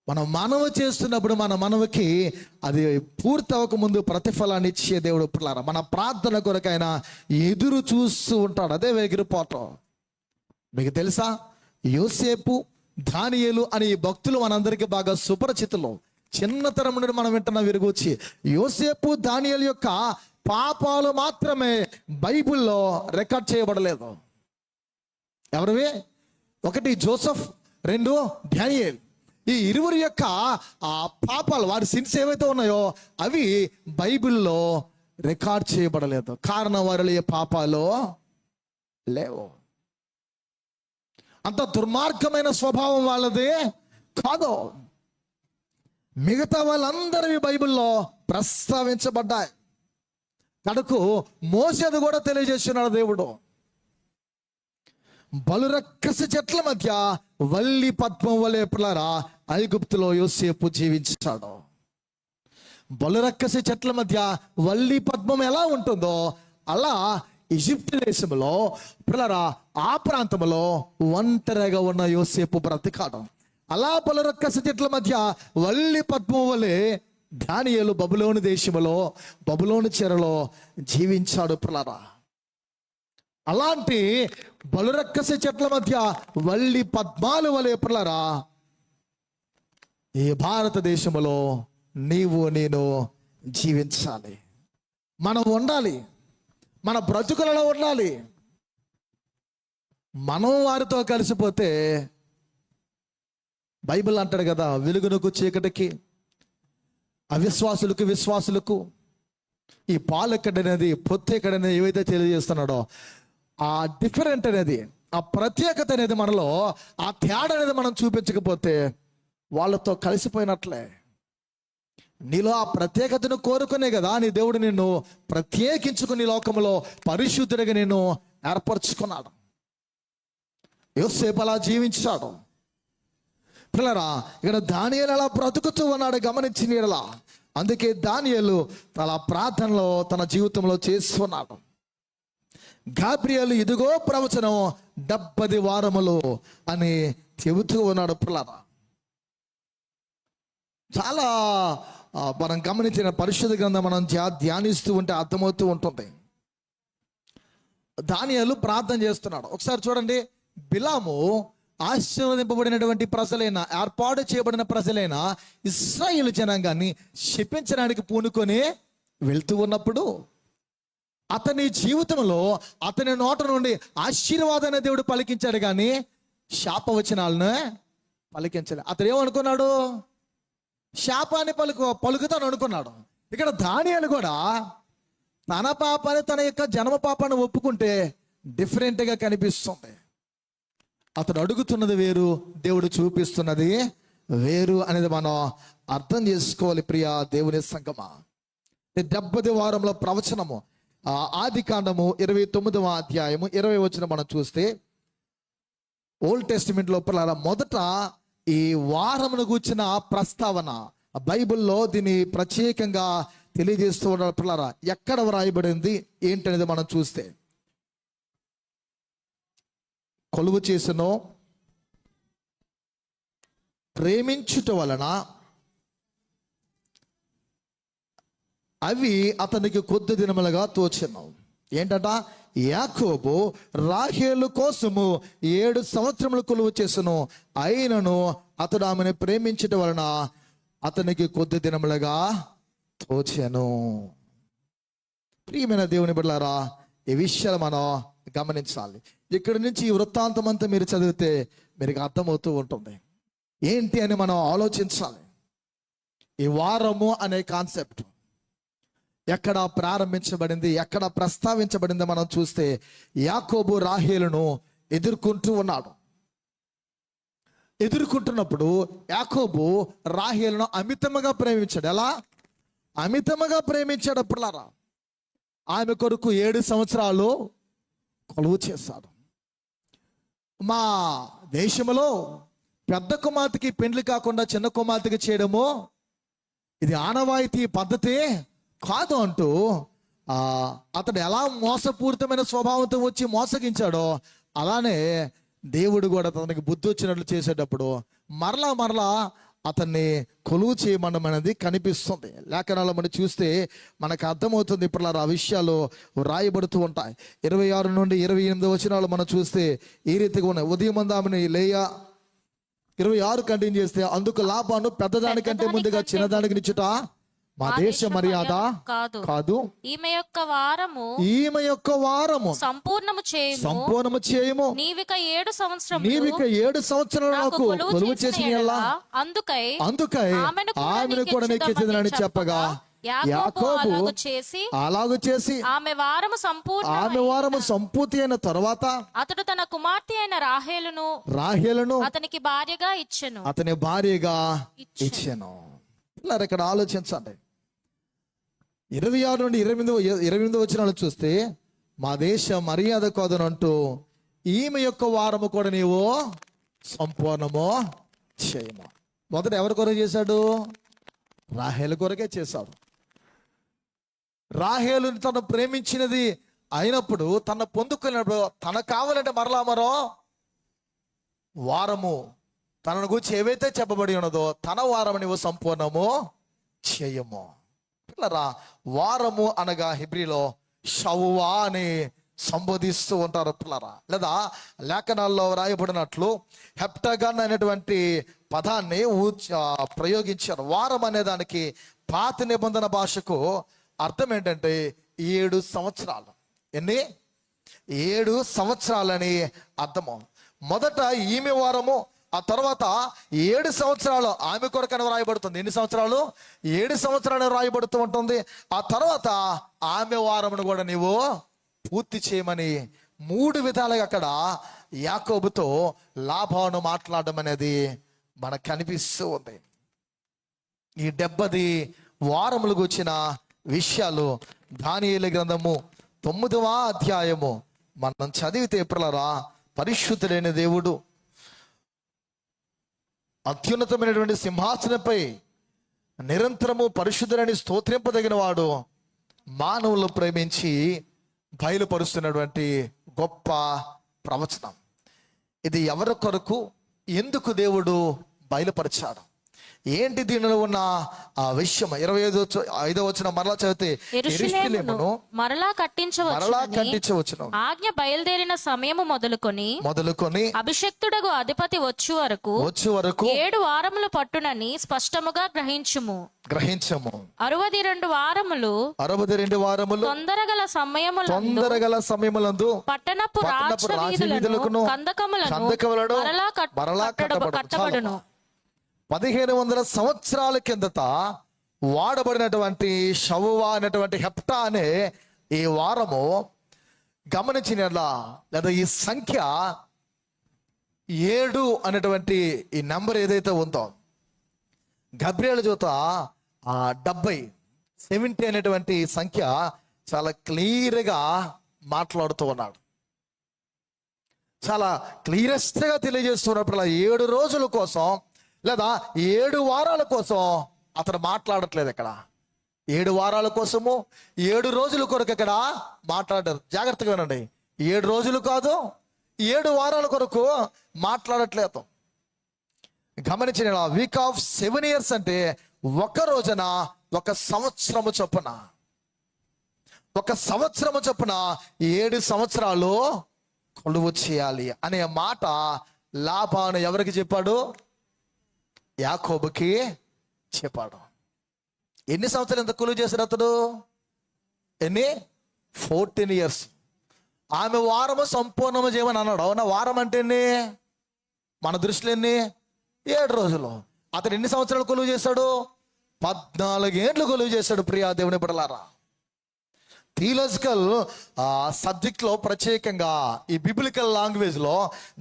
A: మనం మనవి చేస్తున్నప్పుడు మన మనవికి అది పూర్తి అవ్వక ముందు ప్రతిఫలాన్ని ఇచ్చే దేవుడు. పిల్లరా, మన ప్రార్థన కొరకైనా ఎదురు చూస్తూ ఉంటాడు. అదే వేగిరిపాటు. మీకు తెలుసా, యోసేపు, దానియేలు అనే ఈ భక్తులు మనందరికీ బాగా సుపరిచితులు. చిన్నతరం నుండి మనం వింటున్న విరుగుచ్చి యోసేపు, దానియేలు యొక్క పాపాలు మాత్రమే బైబిల్లో రికార్డ్ చేయబడలేదు. ఎవరివి? 1 జోసెఫ్, 2 దానియేలు. ఈ ఇరువురి యొక్క ఆ పాపాలు, వారి సిన్స్ ఏవైతే ఉన్నాయో అవి బైబిల్లో రికార్డ్ చేయబడలేదు. కారణం వారిలో ఏ పాపాలు లేవు. అంత దుర్మార్గమైన స్వభావం వాళ్ళది కాదు. మిగతా వాళ్ళందరివి బైబిల్లో ప్రస్తావించబడ్డాయి. కనుక మోసేది కూడా తెలియజేస్తున్నాడు దేవుడు. బలురక్కసి చెట్ల మధ్య వల్లి పద్మం వలె పిల్లరా ఐగుప్తులో యోసేపు జీవించాడు. బలురక్కసి చెట్ల మధ్య వల్లి పద్మం ఎలా ఉంటుందో అలా ఈజిప్ట్ దేశంలో పిల్లరా ఆ ప్రాంతంలో ఒంటరిగా ఉన్న యోసేపు బ్రతికాడు. అలా బలురక్కసి చెట్ల మధ్య వల్లి పద్మం వలె దానియేలు బబులోను దేశంలో, బబులోను చెరలో జీవించాడు. పిల్లరా, అలాంటి బలురక్కసి చెట్ల మధ్య వల్లి పద్మాలు వలె పిల్లరా ఈ భారతదేశంలో నీవు నేను జీవించాలి. మనం ఉండాలి, మన బ్రతుకులలో ఉండాలి. మనం వారితో కలిసిపోతే బైబిల్ అంటాడు కదా, వెలుగునకు చీకటికి, అవిశ్వాసులకు విశ్వాసులకు ఈ పాలు ఎక్కడనేది, పొత్తు ఎక్కడనేది ఏవైతే తెలియజేస్తున్నాడో ఆ డిఫరెంట్ అనేది, ఆ ప్రత్యేకత అనేది మనలో, ఆ తేడా అనేది మనం చూపించకపోతే వాళ్ళతో కలిసిపోయినట్లే. నీలో ఆ ప్రత్యేకతను కోరుకునే కదా నీ దేవుడు నిన్ను ప్రత్యేకించుకుని లోకంలో పరిశుద్ధుడిగా నిన్ను ఏర్పరచుకున్నాడు. యోసేపు అలా జీవించాడు. పిల్లరా, ఇక్కడ దానియేలు అలా బ్రతుకుతూ ఉన్నాడు. గమనించిన ఇలా అందుకే దానియేలు తన ప్రార్థనలో తన జీవితంలో చేస్తున్నాడు. గాబ్రియేలు ఇదిగో ప్రవచనం 70 వారములు అని చెబుతూ ఉన్నాడు. పిల్లరా, చాలా మనం గమనించిన పరిశుద్ధ గ్రంథం మనం ధ్యానిస్తూ ఉంటే అర్థమవుతూ ఉంటుంది. దానియేలు ప్రార్థన చేస్తున్నాడు. ఒకసారి చూడండి, బిలాము ఆశీర్వదింపబడినటువంటి ప్రజలైన, ఏర్పాటు చేయబడిన ప్రజలైన ఇశ్రాయేలు జనాంగాన్ని శపించడానికి పూనుకొని వెళ్తూ ఉన్నప్పుడు అతని జీవితంలో అతని నోట నుండి ఆశీర్వాదాన్ని దేవుడు పలికించాడు, కానీ శాపవచనాలను పలికించాలి. అతడు ఏమనుకున్నాడు? శాపాన్ని పలుకుతాను అనుకున్నాడు. ఇక్కడ దానియేలు కూడా తన పాపాన్ని, తన యొక్క జన్మ పాపాన్ని ఒప్పుకుంటే డిఫరెంట్గా కనిపిస్తుంది. అతడు అడుగుతున్నది వేరు, దేవుడు చూపిస్తున్నది వేరు అనేది మనం అర్థం చేసుకోవాలి. ప్రియా దేవుని సంగమా, 70వ వారంలో ప్రవచనము ఆది కాండము 29వ అధ్యాయము 20 వచనం మనం చూస్తే, ఓల్డ్ టెస్టిమెంట్ లోపల మొదట ఈ వారమును గూర్చిన ప్రస్తావన బైబిల్లో దీన్ని ప్రత్యేకంగా తెలియజేస్తూ ఉన్న ఎక్కడ వ్రాయబడింది ఏంటనేది మనం చూస్తే, కొలువు చేసెను, ప్రేమించుట వలన అవి అతనికి కొద్ది దినములుగా తోచెను. ఏంటట? యాకోబు రాహేలు కోసము 7 సంవత్సరములు కొలువు చేసెను, అయినను అతడు ఆమెను ప్రేమించుట వలన అతనికి కొద్ది దినములుగా తోచెను. ప్రియమైన దేవుని బిడ్డలారా, ఈ విషయాలు మనం గమనించాలి. ఇక్కడి నుంచి ఈ వృత్తాంతం అంతా మీరు చదివితే మీకు అర్థమవుతూ ఉంటుంది. ఏంటి అని మనం ఆలోచించాలి. ఈ వారము అనే కాన్సెప్ట్ ఎక్కడ ప్రారంభించబడింది, ఎక్కడ ప్రస్తావించబడింది మనం చూస్తే, యాకోబు రాహేలును ఎదుర్కొంటూ ఉన్నాడు. ఎదుర్కొంటున్నప్పుడు యాకోబు రాహేలును అమితముగా ప్రేమించాడు. ఎలా అమితముగా ప్రేమించాడు? అప్పుడులారా, ఆమె కొరకు 7 సంవత్సరాలు కొలువు చేశాడు. మా దేశంలో పెద్ద కుమార్తెకి పెండ్లి కాకుండా చిన్న కుమార్తెకి చేయడము ఇది ఆనవాయితీ పద్ధతి కాదు అంటూ అతడు ఎలా మోసపూరితమైన స్వభావంతో వచ్చి మోసగించాడో అలానే దేవుడు కూడా తనకి బుద్ధి వచ్చినట్లు చేసేటప్పుడు మరలా అతన్ని కొలువు చేయమనడం అనేది కనిపిస్తుంది. లేఖనాల్లో మనం చూస్తే మనకు అర్థమవుతుంది. ఇప్పుడు ఆ విషయాలు రాయబడుతూ ఉంటాయి. 26 నుండి 28 వచనాలు మనం చూస్తే ఈ రీతిగా ఉన్నాయి. ఉదయమందామని లేయా 26 కంటిన్యూ చేస్తే, అందుకు లాభాను పెద్దదానికంటే ముందుగా చిన్నదానికి నిచ్చుట మా దేశ మర్యాద కాదు.
B: ఈమె యొక్క వారము
A: సంపూర్ణము చేయము.
B: నీవిక 7
A: సంవత్సరాలు నాకు కొలువు చేసిన అందుకై ఆమెను కూడా నెక్కించదని చెప్పగా, యాకోబు అలాగు చేసి
B: ఆమె వారము
A: సంపూర్తి అయిన తరువాత
B: అతడు తన కుమార్తె అయిన రాహేలును అతనికి భార్యగా
A: ఇచ్చెను. ఇక్కడ ఆలోచించండి. 26 నుండి 28 వచనాలు చూస్తే, మా దేశ మర్యాద కాదనంటూ ఈమె యొక్క వారము కూడా నీవు సంపూర్ణము చేయము. మొదట ఎవరి కొరకు చేశాడు? రాహేలు కొరకే చేశాడు. రాహేలు తను ప్రేమించినది అయినప్పుడు, తను పొందుకున్నప్పుడు తనకు కావాలంటే మరో వారము తనను గురించి ఏవైతే చెప్పబడి ఉన్నదో తన వారము నీవు సంపూర్ణము చేయము. పిల్లరా, వారము అనగా హిబ్రీలో షవ్వా అని సంబోధిస్తూ ఉంటారు పిల్లరా. లేదా లేఖనాల్లో రాయబడినట్లు హెప్టగన్ అనేటువంటి పదాన్ని ప్రయోగించారు. వారం అనే దానికి పాత నిబంధన భాషకు అర్థం ఏంటంటే 7 సంవత్సరాలు. 7 సంవత్సరాలని అర్థము. మొదట ఈమె వారము, ఆ తర్వాత 7 సంవత్సరాలు ఆమె కొరకని రాయబడుతుంది. ఎన్ని సంవత్సరాలు? 7 సంవత్సరాలు రాయబడుతూ ఉంటుంది. ఆ తర్వాత ఆమె వారమును కూడా నీవు పూర్తి చేయమని 3 విధాలుగా అక్కడ యాకోబుతో లాభాను మాట్లాడడం అనేది మనకు కనిపిస్తూ ఉంది. ఈ 70 వారములకు వచ్చిన విషయాలు దానియేలు గ్రంథము 9వ అధ్యాయము మనం చదివితే పిల్లరా, పరిశుద్ధుడైన దేవుడు అత్యున్నతమైనటువంటి సింహాసనంపై నిరంతరము పరిశుద్ధులని స్తోత్రింపదగిన వాడు మానవులు ప్రేమించి బయలుపరుస్తున్నటువంటి గొప్ప ప్రవచనం ఇది. ఎవరి కొరకు, ఎందుకు దేవుడు బయలుపరిచాడు? ఏంటి దీనిలో ఉన్న ఆ విషయం? 25వ వచనం మరలా చదివితే,
B: యెరూషలేమును మరలా కట్టించవచ్చును ఆజ్ఞ బయలుదేరిన సమయము మొదలుకొని అభిషక్తుడగు అధిపతి వచ్చు వరకు 7 వారములు పట్టునని స్పష్టముగా గ్రహించము 62 వారములు తొందరగల సమయములందు పట్టణపు రాజవీధులను కందకములను మరలా కట్టబడును.
A: 1500 సంవత్సరాల కిందట వాడబడినటువంటి షవ్వా అనేటువంటి హెప్టా అనే ఈ వారము గమనించినట్లా, లేదా ఈ సంఖ్య 7 అనేటువంటి ఈ నెంబర్ ఏదైతే ఉందో, గబ్రియలు చూత 70 అనేటువంటి సంఖ్య చాలా క్లియర్గా మాట్లాడుతూ ఉన్నాడు. చాలా క్లియరెస్ట్ గా తెలియజేస్తున్నప్పుడు 7 రోజుల కోసం లేదా 7 వారాల కోసం అతను మాట్లాడట్లేదు. ఇక్కడ 7 వారాల కోసము 7 రోజుల కొరకు ఇక్కడ మాట్లాడారు. జాగ్రత్తగా వినండి, 7 రోజులు కాదు, 7 వారాల కొరకు మాట్లాడట్లేదు. గమనించిన వీక్ ఆఫ్ 7 years అంటే ఒక రోజున 1 సంవత్సరము చొప్పున 7 సంవత్సరాలు కొలువు చేయాలి అనే మాట లాబాను ఎవరికి చెప్పాడు? యాకోబుకి చెప్పాడు. ఎన్ని సంవత్సరాలు ఎంత కొలువు చేశాడు అతడు? 14 years. ఆమె వారము సంపూర్ణము చేయమని అన్నాడు. అవునా? వారం అంటే ఎన్ని? మన దృష్టిలో 7 రోజులు. అతను ఎన్ని సంవత్సరాలు కొలువు చేశాడు? 14 ఏండ్లు కొలువు చేశాడు. ప్రియా దేవుని బిడ్డలారా, థియలాజికల్ సబ్జెక్ట్లో ప్రత్యేకంగా ఈ బిబ్లికల్ లాంగ్వేజ్లో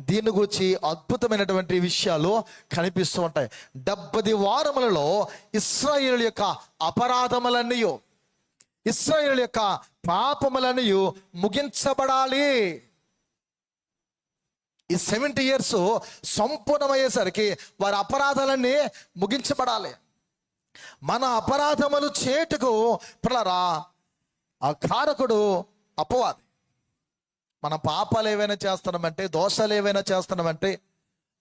A: దీని గురించి అద్భుతమైనటువంటి విషయాలు కనిపిస్తూ ఉంటాయి. 70 వారములలో ఇశ్రాయేలు యొక్క అపరాధములన్నీ, ఇశ్రాయేలు యొక్క పాపములన్నీ ముగించబడాలి. ఈ 70 years సంపూర్ణమయ్యేసరికి వారి అపరాధాలన్నీ ముగించబడాలి. మన అపరాధములు చేటుకు పిల్లరా ఆ కారకుడు అపవాది. మన పాపాలు ఏవైనా చేస్తున్నామంటే, దోషాలు ఏవైనా చేస్తున్నామంటే,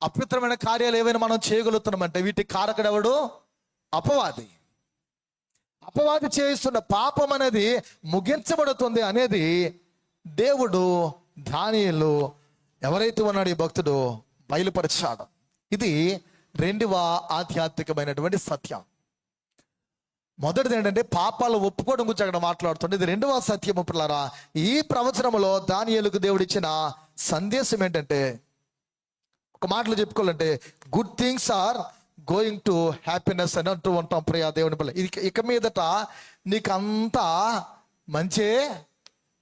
A: అపవిత్రమైన కార్యాలు ఏవైనా మనం చేయగలుగుతున్నామంటే వీటికి కారకుడు ఎవడు? అపవాది. అపవాది చేయిస్తున్న పాపం అనేది ముగించబడుతుంది అనేది దేవుడు దానియేలు ఎవరైతే ఉన్నాడు ఈ భక్తుడు బయలుపరిచాడు. ఇది 2వ ఆధ్యాత్మికమైనటువంటి సత్యం. మొదటిది ఏంటంటే పాపాలు ఒప్పుకోవడం గురించి అక్కడ మాట్లాడుతుంది. ఇది 2వ సత్యము పిల్లరా. ఈ ప్రవచనములో దానియేలుకు దేవుడు ఇచ్చిన సందేశం ఏంటంటే, ఒక మాటలో చెప్పుకోవాలంటే, good things are going to happiness అని అంటూ ఉంటాం ప్రియా దేవుని పిల్ల. ఇక మీదట నీకు అంతా మంచే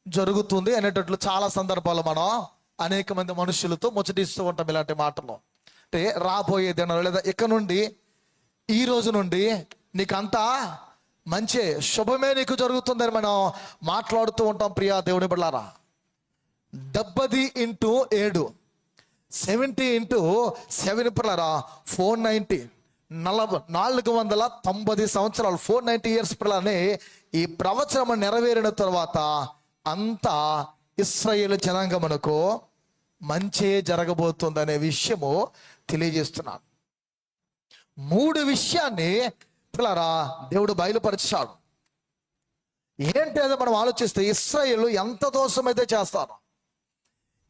A: జరుగుతుంది అనేటట్లు చాలా సందర్భాలు మనం అనేక మంది మనుషులతో ముచ్చటిస్తూ ఉంటాం ఇలాంటి మాటలు. అంటే రాబోయే దినాలు లేదా ఇక నుండి, ఈ రోజు నుండి నీకంతా మంచి శుభమే నీకు జరుగుతుందని మనం మాట్లాడుతూ ఉంటాం ప్రియా దేవుని బిడ్డలారా. 70 into 7, 70 into 7 పిల్లరా 490, 490 సంవత్సరాలు, 490 years పిల్లనే ఈ ప్రవచనం నెరవేరిన తర్వాత అంతా ఇశ్రాయేలు జనాంగమునకు మంచే జరగబోతుందనే విషయము తెలియజేస్తున్నాను. 3 విషయాన్ని పిల్లరా దేవుడు బయలుపరిచాడు. ఏంటి అది మనం ఆలోచిస్తే, ఇశ్రాయేలు ఎంత దోషమైతే చేస్తారో,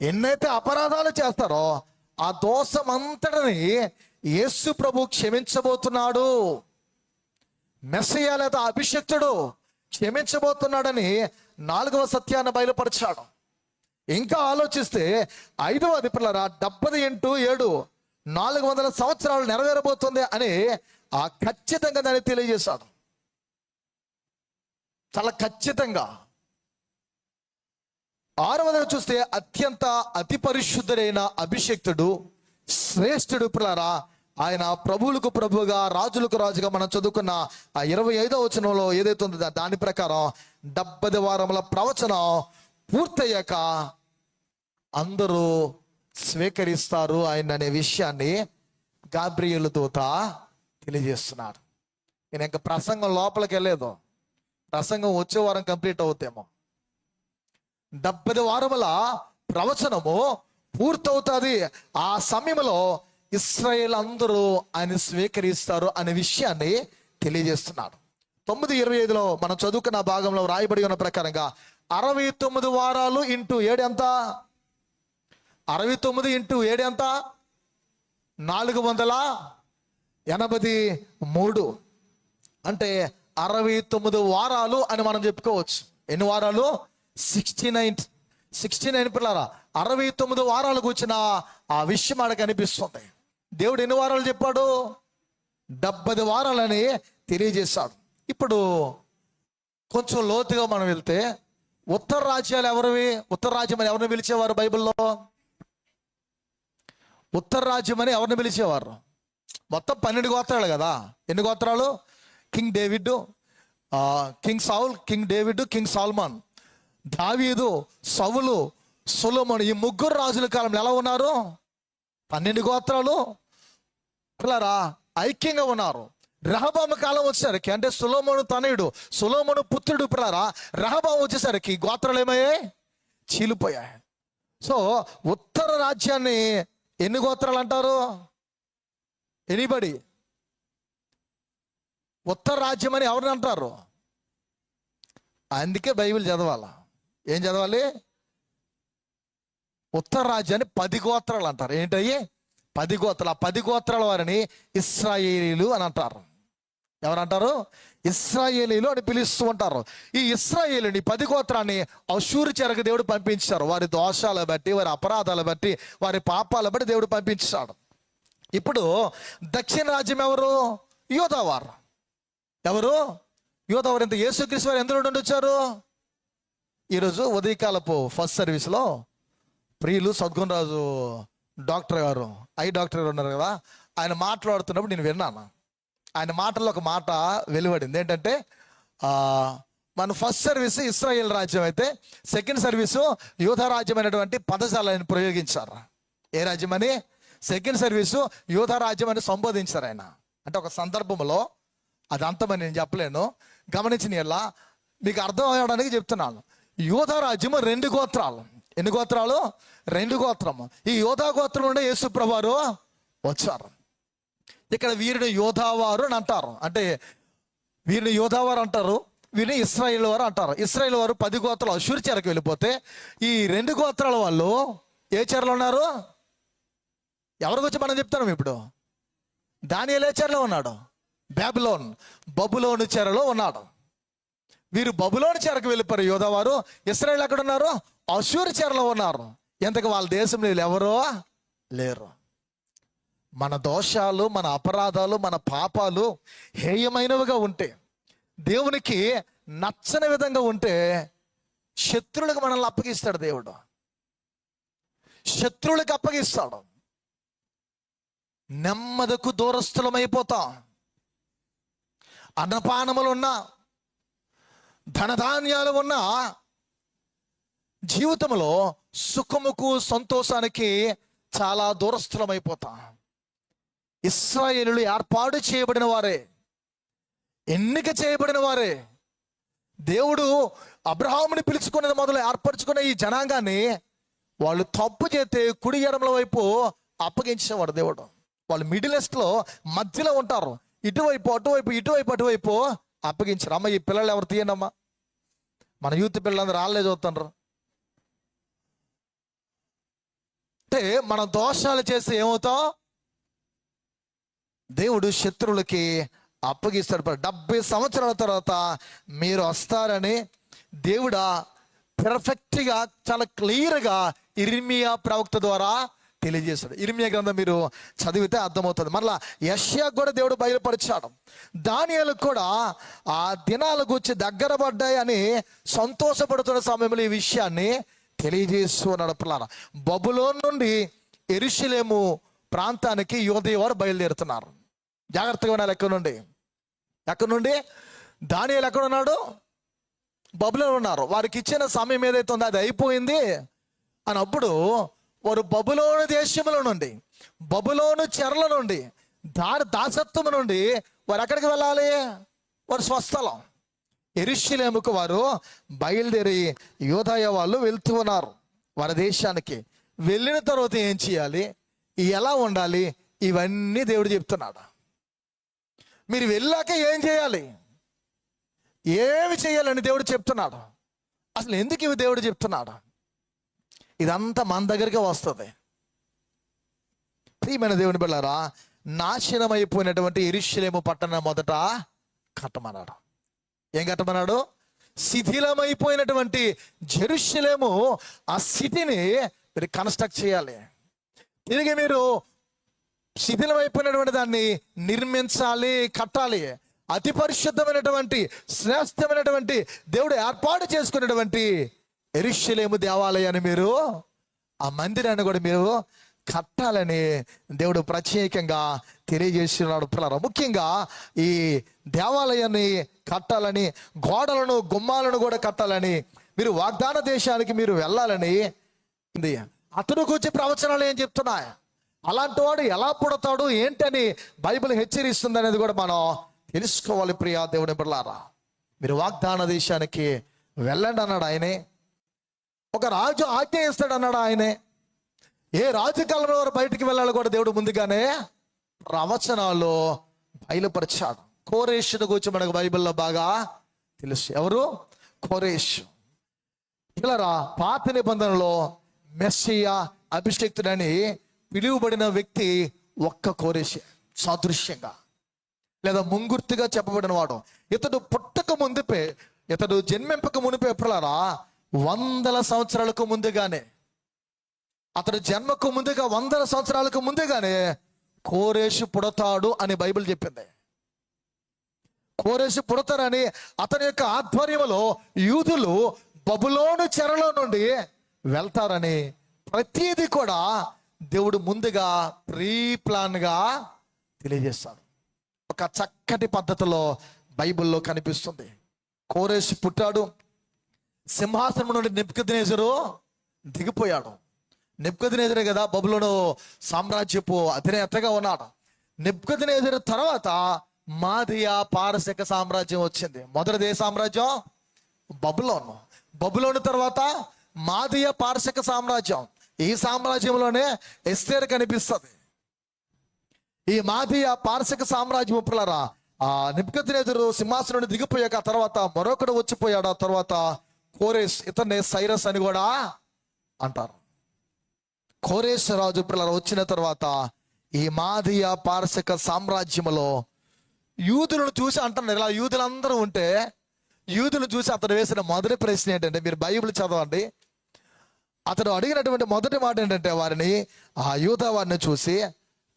A: ఎన్నైతే అపరాధాలు చేస్తారో ఆ దోషం అంతటిని యేసు ప్రభు క్షమించబోతున్నాడు. మెస్సయ్య లేదా అభిషక్తుడు క్షమించబోతున్నాడని 4వ సత్యాన్ని బయలుపరిచాడు. ఇంకా ఆలోచిస్తే 5వది పిల్లరా 70 into 7, 400 సంవత్సరాలు నెరవేరబోతుంది అని ఆ ఖచ్చితంగా దాన్ని తెలియజేశాడు. చాలా ఖచ్చితంగా. 6వది చూస్తే అత్యంత అతి పరిశుద్ధుడైన అభిషక్తుడు, శ్రేష్ఠుడు పిల్లరా. ఆయన ప్రభువులకు ప్రభుగా, రాజులకు రాజుగా మనం చదువుకున్న ఆ 25వ వచనంలో ఏదైతే ఉందో దాని ప్రకారం 70 వారముల ప్రవచనం పూర్తయ్యాక అందరూ స్వీకరిస్తారు ఆయన అనే విషయాన్ని గాబ్రియేలు దూత తెలియజేస్తున్నాడు. నేను ఇంకా ప్రసంగం లోపలికి వెళ్ళలేదు, ప్రసంగం వచ్చే వారం కంప్లీట్ అవుతామో. 70 వారముల ప్రవచనము పూర్తవుతుంది. ఆ సమయంలో ఇశ్రాయేల్ అందరూ ఆయన స్వీకరిస్తారు అనే విషయాన్ని తెలియజేస్తున్నాడు. 9:25 మనం చదువుకున్న భాగంలో రాయబడి ఉన్న ప్రకారంగా 69 వారాలు ఇంటూ 7 ఎంత? 69 ఇంటూ 7 ఎంత? 483. అంటే 69 వారాలు అని మనం చెప్పుకోవచ్చు. ఎన్ని వారాలు? 69 పిల్లరా. 69 వారాలు కూర్చిన ఆ విషయం ఆడ కనిపిస్తుంది. దేవుడు ఎన్ని వారాలు చెప్పాడు? 70 వారాలని తెలియజేశాడు. ఇప్పుడు కొంచెం లోతుగా మనం వెళ్తే, ఉత్తర రాజ్యాలు ఎవరివి? ఉత్తర రాజ్యం అని ఎవరిని పిలిచేవారు బైబిల్లో? ఉత్తర రాజ్యం అని ఎవరిని పిలిచేవారు? మొత్తం 12 గోత్రాలు కదా. ఎన్ని గోత్రాలు? King David, king Saul, king David, king Solomon, దావీదు, సౌలు, సొలొమోను. ఈ ముగ్గురు రాజుల కాలంలో ఎలా ఉన్నారు? 12 గోత్రాలు పిల్లరా ఐక్యంగా ఉన్నారు. రెహబాము కాలం వచ్చేసరికి, అంటే సొలొమోను తనయుడు, సొలొమోను పుత్రుడు పిల్లరా, రెహబాము వచ్చేసరికి గోత్రాలు ఏమయ్యాయి? చీలిపోయాయి. సో ఉత్తర రాజ్యాన్ని ఎన్ని గోత్రాలు అంటారు? ఎనీబడి? ఉత్తర రాజ్యం అని ఎవరిని అంటారు? అందుకే బైబిల్ చదవాలా. ఏం చదవాలి? ఉత్తర రాజ్యాన్ని 10 గోత్రాలు అంటారు. ఏంటయ్యి? 10 గోత్రాలు. ఆ 10 గోత్రాల వారిని ఇశ్రాయేలీలు అని అంటారు. ఎవరంటారు? ఇశ్రాయేలీలు అని పిలుస్తూ ఉంటారు. ఈ ఇశ్రాయేలుని 10 గోత్రాన్ని అశూరు చెరకు దేవుడు పంపించారు. వారి దోషాల బట్టి, వారి అపరాధాల బట్టి, వారి పాపాల బట్టి దేవుడు పంపించాడు. ఇప్పుడు దక్షిణ రాజ్యం ఎవరు? యోధావారు. ఎవరు? యోధావారు. ఇంత యేసుక్రీస్తు వారు ఎందులో నుండి వచ్చారు? ఈరోజు ఉదయకాలపు ఫస్ట్ సర్వీస్లో ప్రియులు సద్గుణరాజు డాక్టర్ గారు, ఐ డాక్టర్ గారు ఉన్నారు కదా, ఆయన మాట్లాడుతున్నప్పుడు నేను విన్నాను. ఆయన మాటల్లో ఒక మాట వెలువడింది. ఏంటంటే మన ఫస్ట్ సర్వీస్ ఇశ్రాయేల్ రాజ్యం అయితే, సెకండ్ సర్వీసు యూదా రాజ్యం అనేటువంటి పదజాలను ప్రయోగించారు. ఏ రాజ్యం అని? సెకండ్ సర్వీసు యూదా రాజ్యం అని సంబోధించారు ఆయన. అంటే ఒక సందర్భంలో, అది అంతమని నేను చెప్పలేను, గమనించిన ఎలా మీకు అర్థం అవ్వడానికి చెప్తున్నాను. యూదా రాజ్యము 2 గోత్రాలు. ఎన్ని గోత్రాలు? 2 గోత్రము. ఈ యోధా గోత్రం నుండి యేసు ప్రభువారు వచ్చారు. ఇక్కడ వీరిని యోధావారు అని అంటారు. అంటే వీరిని యోధావారు అంటారు, వీరిని ఇశ్రాయేల్ వారు అంటారు. ఇశ్రాయేల్ వారు 10 గోత్రాలు అశూరు చెరకు వెళ్ళిపోతే, ఈ 2 గోత్రాల వాళ్ళు ఏ చెరలో ఉన్నారు? ఎవరి గురించి మనం చెప్తున్నాం ఇప్పుడు? దానియేలు ఏ చెరలో ఉన్నాడు? బబులోను చెరలో ఉన్నాడు. వీరు బబులోను చెరకు వెళ్ళిపోయారు యోధావారు. ఇశ్రాయేల్ ఎక్కడ ఉన్నారు? అశూరు చెరలో ఉన్నారు. ఎంతకు వాళ్ళ దేశంలో ఎవరో లేరు. మన దోషాలు, మన అపరాధాలు, మన పాపాలు హేయమైనవిగా ఉంటే, దేవునికి నచ్చని విధంగా ఉంటే, శత్రువులకు మనల్ని అప్పగిస్తాడు దేవుడు. శత్రువులకు అప్పగిస్తాడు. నెమ్మదకు దూరస్థులమైపోతాం. అన్నపానములు ఉన్నా, ధనధాన్యాలు ఉన్నా, జీవితంలో సుఖముకు, సంతోషానికి చాలా దూరస్థులమైపోతాం. ఇశ్రాయేలులు ఏర్పాటు చేయబడిన వారే, ఎన్నిక చేయబడిన వారే. దేవుడు అబ్రహాముని పిలుచుకునేది మొదలు ఏర్పరచుకున్న ఈ జనాంగాన్ని వాళ్ళు తప్పు చేస్తే కుడి ఎడమల వైపు అప్పగించేవాడు దేవుడు. వాళ్ళు మిడిల్ ఈస్ట్లో మధ్యలో ఉంటారు. ఇటువైపు అటువైపు, ఇటువైపు అటువైపు అప్పగించారు. అమ్మ ఈ పిల్లలు ఎవరు తీయండి అమ్మా, మన యూత్ పిల్లలందరూ రాళ్ళే చూస్తున్నారు. అంటే మన దోషాలు చేస్తే ఏమవుతాం? దేవుడు శత్రువులకి అప్పగిస్తాడు. 70 సంవత్సరాల తర్వాత మీరు వస్తారని దేవుడు పర్ఫెక్ట్గా, చాలా క్లియర్గా ఇర్మియా ప్రవక్త ద్వారా తెలియజేశాడు. ఇర్మియా గ్రంథం మీరు చదివితే అర్థమవుతుంది. మళ్ళా యెషయా కూడా దేవుడు బయలుపరిచాడు. దానియేలుకు కూడా ఆ దినాల గురించి దగ్గర పడ్డాయి అని సంతోషపడుతున్న సమయంలో ఈ విషయాన్ని తెలియజేస్తూ ఉన్నాడు. పిల్లరా, బబులోను నుండి యెరూషలేము ప్రాంతానికి యోధా వారు బయలుదేరుతున్నారు. జాగ్రత్తగా ఉన్నారు. ఎక్కడి నుండి దానియేలు ఎక్కడ ఉన్నాడు? బబులోను ఉన్నారు. వారికి ఇచ్చిన సమయం ఏదైతే ఉందో అది అయిపోయింది అని అప్పుడు వారు బబులోను దేశముల నుండి, బబులోను చెరల నుండి, దాసత్వము నుండి వారు ఎక్కడికి వెళ్ళాలి? వారు స్వస్థలం యెరూషలేముకు వారు బయలుదేరి యోధా వాళ్ళు వెళ్తూ ఉన్నారు వారి దేశానికి. వెళ్ళిన తర్వాత ఏం చేయాలి, ఎలా ఉండాలి, ఇవన్నీ దేవుడు చెప్తున్నాడు. మీరు వెళ్ళాక ఏం చేయాలి, ఏమి చేయాలని దేవుడు చెప్తున్నాడు. అసలు ఎందుకు ఇవి దేవుడు చెప్తున్నాడు? ఇదంతా మన దగ్గరికి వస్తుంది. ప్రియమైన దేవుని బిడ్డలారా, నాశనం అయిపోయినటువంటి యెరూషలేము పట్టణం మొదట కట్టమన్నాడు. ఏం కట్టమన్నాడు? శిథిలమైపోయినటువంటి యెరూషలేము, ఆ సిటీని మీరు కన్స్ట్రక్ట్ చేయాలి. తిరిగి మీరు శిథిలమైపోయినటువంటి దాన్ని నిర్మించాలి, కట్టాలి. అతి పరిశుద్ధమైనటువంటి శ్రేష్టమైనటువంటి దేవుడు ఏర్పాటు చేసుకున్నటువంటి యెరూషలేము దేవాలయాన్ని మీరు, ఆ మందిరాన్ని కూడా మీరు కట్టాలని దేవుడు ప్రత్యేకంగా తెలియజేస్తున్నాడు. పిల్లరా, ముఖ్యంగా ఈ దేవాలయాన్ని కట్టాలని, గోడలను గుమ్మాలను కూడా కట్టాలని, మీరు వాగ్దాన దేశానికి మీరు వెళ్ళాలని అతను గురించి ప్రవచనాలు ఏం చెప్తున్నాయి, అలాంటి వాడు ఎలా పుడతాడు ఏంటని బైబిల్ హెచ్చరిస్తుంది అనేది కూడా మనం తెలుసుకోవాలి. ప్రియా దేవుని బిడ్డలారా, మీరు వాగ్దాన దేశానికి వెళ్ళండి అన్నాడు ఆయనే. ఒక రాజు ఆజ్ఞ ఇస్తాడు అన్నాడు ఆయనే. ఏ రాజు కాలంలో వారు బయటికి వెళ్ళాలి కూడా దేవుడు ముందుగానే ప్రవచనాలు బయలుపరిచాడు. కోరేషుని గురించి మనకు బైబిల్లో బాగా తెలుసు. ఎవరు? కోరేషు. పిల్లరా, పాత నిబంధనలో మెస్సియా అభిషేక్తుడని పిలువబడిన వ్యక్తి ఒక్క కోరేషే. సాదృశ్యంగా లేదా ముంగుర్తిగా చెప్పబడిన వాడు. ఇతడు పుట్టక ముందుపే, ఇతడు జన్మింపక మునిపే పిల్లరా 100 సంవత్సరాలకు ముందుగానే, అతడు జన్మకు ముందుగా 100 సంవత్సరాలకు ముందుగానే కోరేషు పుడతాడు అని బైబిల్ చెప్పింది. కోరేషు పుడతారని, అతని యొక్క ఆధ్వర్యంలో యూదులు బబులోను చెరలో నుండి వెళ్తారని ప్రతిదీ కూడా దేవుడు ముందుగా ప్రీ ప్లాన్ గా తెలియజేస్తాడు. ఒక చక్కటి పద్ధతిలో బైబిల్లో కనిపిస్తుంది. కోరేషు పుట్టాడు. సింహాసనం నుండి నెబుకద్నెజరు దిగిపోయాడు. నెబుకద్నెజరే కదా బబులోను సామ్రాజ్యపు అధినేతగా ఉన్నాడు. నెబుకద్నెజరు తర్వాత మాదియా పారసిక సామ్రాజ్యం వచ్చింది. మొదటిది ఏ సామ్రాజ్యం? బబులోను. బబులోను తర్వాత మాదియా పారసిక సామ్రాజ్యం. ఈ సామ్రాజ్యంలోనే ఎస్తేరు కనిపిస్తుంది. ఈ మాదియా పారసిక సామ్రాజ్యం పిల్లరా, ఆ నెబుకద్నెజరు సింహాసనం నుండి దిగిపోయాక తర్వాత మరొకడు వచ్చిపోయాడు. ఆ తర్వాత కోరేష్, ఇతన్ని సైరస్ అని కూడా అంటారు. కోరేష్ రాజు పిల్లలు వచ్చిన తర్వాత ఈ మాదియా పారసిక సామ్రాజ్యంలో యూదులను చూసి అంటున్నారు. ఇలా యూదులందరూ ఉంటే యూదులను చూసి అతడు వేసిన మొదటి ప్రశ్న ఏంటంటే, మీరు బైబిల్ చదవండి, అతడు అడిగినటువంటి మొదటి మాట ఏంటంటే, వారిని, ఆ యూదా వారిని చూసి,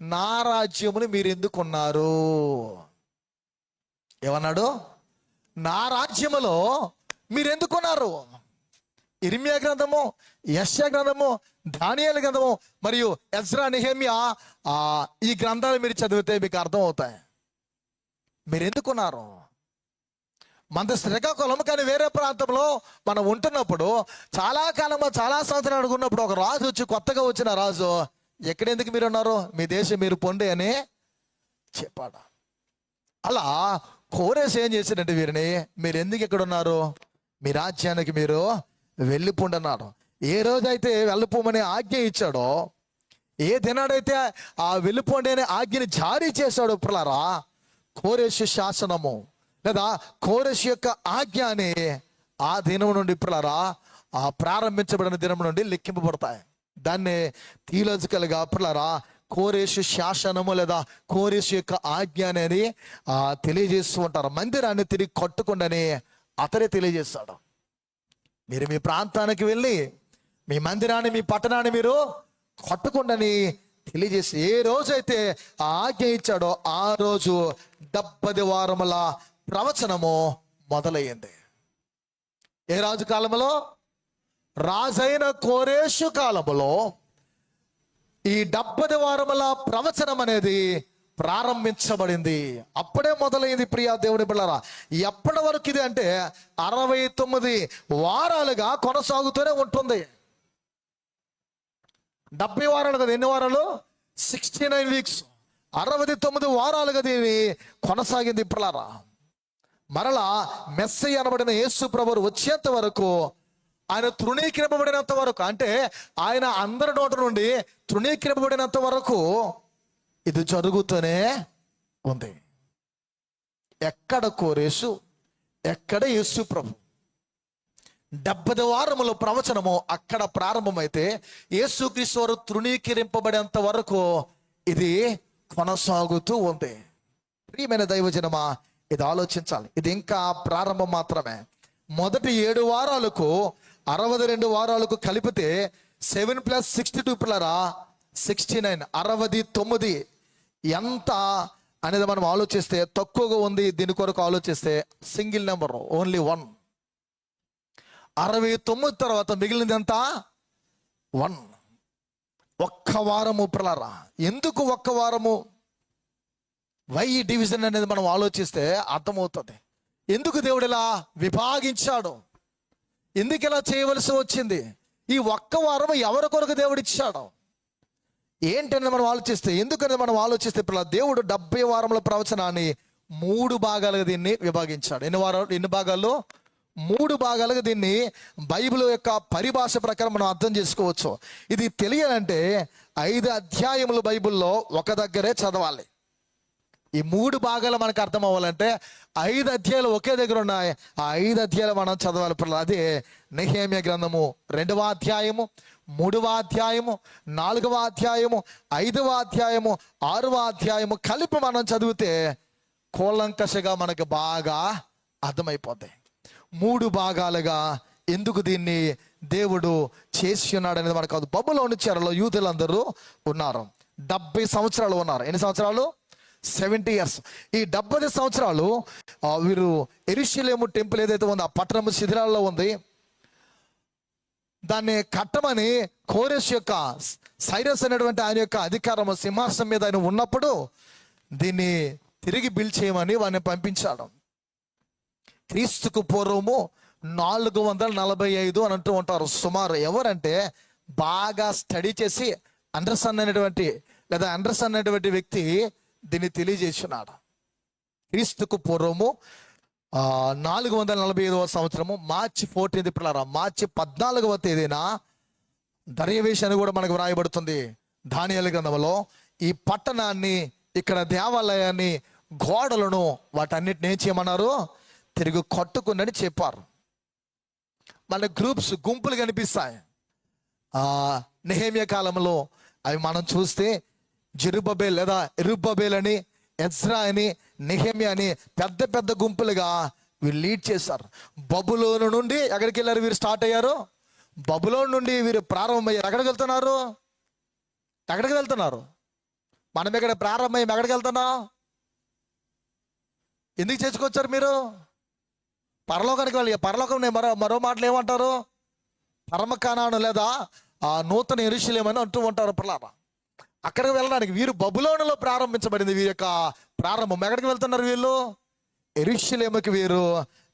A: నా రాజ్యమును మీరు ఎందుకున్నారు? ఏమన్నాడు? నా రాజ్యములో మీరు ఎందుకున్నారు? ఇర్మియా గ్రంథము, యెషయా గ్రంథము, దానియేలు గ్రంథము మరియు ఎజ్రా, నెహెమ్యా, ఈ గ్రంథాలు మీరు చదివితే మీకు అర్థం అవుతాయి. మీరు ఎందుకున్నారు? మన శ్రీకాకుళం కానీ వేరే ప్రాంతంలో మనం ఉంటున్నప్పుడు చాలా కాలంలో చాలా సంవత్సరాలు అనుకున్నప్పుడు ఒక రాజు వచ్చి, కొత్తగా వచ్చిన రాజు, ఎక్కడెందుకు మీరు ఉన్నారు, మీ దేశం మీరు పొండి అని చెప్పాడు. అలా కోరేష్ ఏం చేశాడంటే, వీరిని, మీరు ఎందుకు ఇక్కడ ఉన్నారు, మీ రాజ్యానికి మీరు వెళ్ళిపోండి అన్నాడు. ఏ రోజైతే వెళ్ళిపోమని ఆజ్ఞ ఇచ్చాడో, ఏ దినాడైతే ఆ వెళ్ళిపోండి అనే ఆజ్ఞని జారీ చేశాడో పిల్లరా, కోరేషు శాసనము లేదా కోరేషు యొక్క ఆజ్ఞ అని ఆ దినం నుండి పిల్లరా, ఆ ప్రారంభించబడిన దినం నుండి లెక్కింపబడతాయి. దాన్ని థియలాజికల్గా పిల్లరా కోరేషు శాసనము లేదా కోరేషు యొక్క ఆజ్ఞ అనేది తెలియజేస్తూ ఉంటారు. మందిరాన్ని తిరిగి కట్టుకుండని అతడే తెలియజేస్తాడు. మీరు మీ ప్రాంతానికి వెళ్ళి మీ మందిరాన్ని, మీ పట్టణాన్ని మీరు కట్టుకుండని తెలియజేసి, ఏ రోజైతే ఆ ఆజ్ఞ ఇచ్చాడో ఆ రోజు 70 వారముల ప్రవచనము మొదలయ్యింది. ఏ రాజు కాలంలో? రాజైన కోరేషు కాలములో ఈ 70 వారముల ప్రవచనం అనేది ప్రారంభించబడింది. అప్పుడే మొదలైంది. ప్రియా దేవుని బిడ్డలారా, ఎప్పటి వరకు ఇది అంటే 69 వారాలుగా కొనసాగుతూనే ఉంటుంది. 70 వారాలు కదా, ఎన్ని వారాలు? 69 వీక్స్, 69 వారాలుగా దీన్ని కొనసాగింది. పిల్లరా, మరలా మెస్సయ్య అనబడిన యేసు ప్రభువు వచ్చేంత వరకు, ఆయన తృణీకరింపబడినంత వరకు, అంటే ఆయన అందరి నోట నుండి తృణీకరింపబడినంత వరకు ఇది జరుగుతూనే ఉంది. ఎక్కడ కోరేసు, ఎక్కడ యేసు ప్రభు. 70 వారముల ప్రవచనము అక్కడ ప్రారంభమైతే యేసుక్రీస్తు వారు తృణీకరింపబడేంత వరకు ఇది కొనసాగుతూ ఉంది. ప్రియమైన దైవజనమా, ఇది ఆలోచించాలి. ఇది ఇంకా ప్రారంభం మాత్రమే. మొదటి 7 వారాలకు 62 వారాలకు కలిపితే 7 + 62 పిల్లరా 69, 69 ఎంత అనేది మనం ఆలోచిస్తే తక్కువగా ఉంది. దీని కొరకు ఆలోచిస్తే సింగిల్ నెంబర్, ఓన్లీ 1. 69 తర్వాత మిగిలింది ఎంత? 1. ఒక్క వారము పిల్లరా. ఎందుకు ఒక్క వారము? వై డివిజన్ అనేది మనం ఆలోచిస్తే అర్థమవుతుంది. ఎందుకు దేవుడు ఇలా విభాగించాడు, ఎందుకు ఇలా చేయవలసి వచ్చింది, ఈ ఒక్క వారం ఎవరి కొరకు దేవుడు ఇచ్చాడు ఏంటనేది మనం ఆలోచిస్తే, ఎందుకనేది మనం ఆలోచిస్తే పిల్లల, దేవుడు 70 వారముల ప్రవచనాన్ని 3 భాగాలుగా దీన్ని విభాగించాడు. ఎన్ని భాగాల్లో? 3 భాగాలుగా దీన్ని బైబిల్ యొక్క పరిభాష ప్రకారం మనం అర్థం చేసుకోవచ్చు. ఇది తెలియాలంటే 5 అధ్యాయములు బైబిల్లో ఒక దగ్గరే చదవాలి. ఈ 3 భాగాలు మనకు అర్థం అవ్వాలంటే 5 అధ్యాయాలు ఒకే దగ్గర ఉన్నాయి. ఆ 5 అధ్యాయాలు మనం చదవాలి పిల్లలు. అదే నెహెమ్యా గ్రంథము 2వ అధ్యాయము, 3వ అధ్యాయము, 4వ అధ్యాయము, 5వ అధ్యాయము, 6వ అధ్యాయము కలిపి మనం చదివితే కూలంకషగా మనకు బాగా అర్థమైపోతాయి. 3 భాగాలుగా ఎందుకు దీన్ని దేవుడు చేసి ఉన్నాడు అనేది మనకు. బబులోను చెరలో యూదులందరూ ఉన్నారు. 70 సంవత్సరాలు ఉన్నారు. ఎన్ని సంవత్సరాలు? 70 years. ఈ 70 సంవత్సరాలు వీరు యెరూషలేము టెంపుల్ ఏదైతే ఉందో ఆ పట్టణము శిథిలాల్లో ఉంది. దాన్ని కట్టమని కోరెష్ యొక్క, సైరస్ అనేటువంటి ఆయన యొక్క అధికారం సింహాసనం మీద ఆయన ఉన్నప్పుడు దీన్ని తిరిగి బిల్డ్ చేయమని వారిని పంపించాడు. క్రీస్తుకు పూర్వము 445 అని అంటూ ఉంటారు సుమారు. ఎవరంటే బాగా స్టడీ చేసి అండర్సన్ అనేటువంటి వ్యక్తి దీన్ని తెలియజేస్తున్నాడు. క్రీస్తుకు పూర్వము 445వ సంవత్సరము మార్చి 14 పిల్లరా, మార్చి 14వ తేదీన దర్యావేష్ అని కూడా మనకు వ్రాయబడుతుంది దానియేలు గ్రంథంలో. ఈ పట్టణాన్ని, ఇక్కడ దేవాలయాన్ని, గోడలను వాటన్నిటిని ఏం చేయమన్నారు? తిరిగి కట్టుకున్నని చెప్పారు. మన గుంపులు కనిపిస్తాయి. నెహెమ్యా కాలంలో అవి మనం చూస్తే జెరుబ్బబేల్ లేదా ఎరుబ్బబేల్ అని, ఎజ్రా అని, నెహెమ్యా అని పెద్ద పెద్ద గుంపులుగా వీరు లీడ్ చేశారు. బబులోను నుండి ఎక్కడికి వెళ్ళారు? వీరు స్టార్ట్ అయ్యారు. బబులోను నుండి వీరు ప్రారంభమయ్యారు. ఎక్కడికి వెళ్తున్నారు? మనం ఇక్కడ ప్రారంభమయ్యాం. ఎక్కడికి వెళ్తున్నాం? ఎందుకు చేసుకొచ్చారు మీరు? పరలోకానికి వెళ్ళి, పరలోకం మరో మాటలు ఏమంటారు? పరమ కానాను లేదా నూతన యెరూషలేము అని అంటూ ఉంటారు పిల్లరా. అక్కడికి వెళ్ళడానికి వీరు బబులోనులో ప్రారంభించబడింది వీరి యొక్క ప్రారంభం. ఎక్కడికి వెళ్తున్నారు వీళ్ళు? యెరూషలేముకి వీరు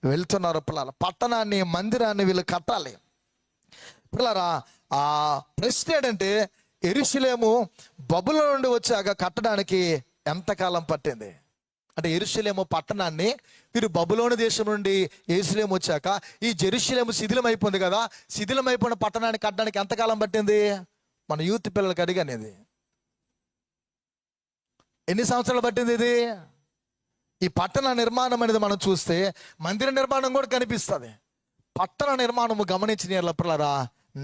A: వెళ్తున్నారు పిల్లల. పట్టణాన్ని, మందిరాన్ని వీళ్ళు కట్టాలి పిల్లరా. ఆ ప్రశ్న ఏంటంటే యెరూషలేము బబులోను నుండి వచ్చాక కట్టడానికి ఎంతకాలం పట్టింది అంటే, యెరూషలేము పట్టణాన్ని వీరు బబులోను దేశం నుండి యెరూషలేము వచ్చాక ఈ జెరూషలేము శిథిలం అయిపోయింది కదా, శిథిలం అయిపోయిన పట్టణాన్ని కట్టడానికి ఎంతకాలం పట్టింది? మన యూత్ పిల్లలకి అడిగానేది ఎన్ని సంవత్సరాలు పట్టింది ఇది? ఈ పట్టణ నిర్మాణం అనేది మనం చూస్తే మందిర నిర్మాణం కూడా కనిపిస్తుంది. పట్టణ నిర్మాణము గమనించిన పిల్లరా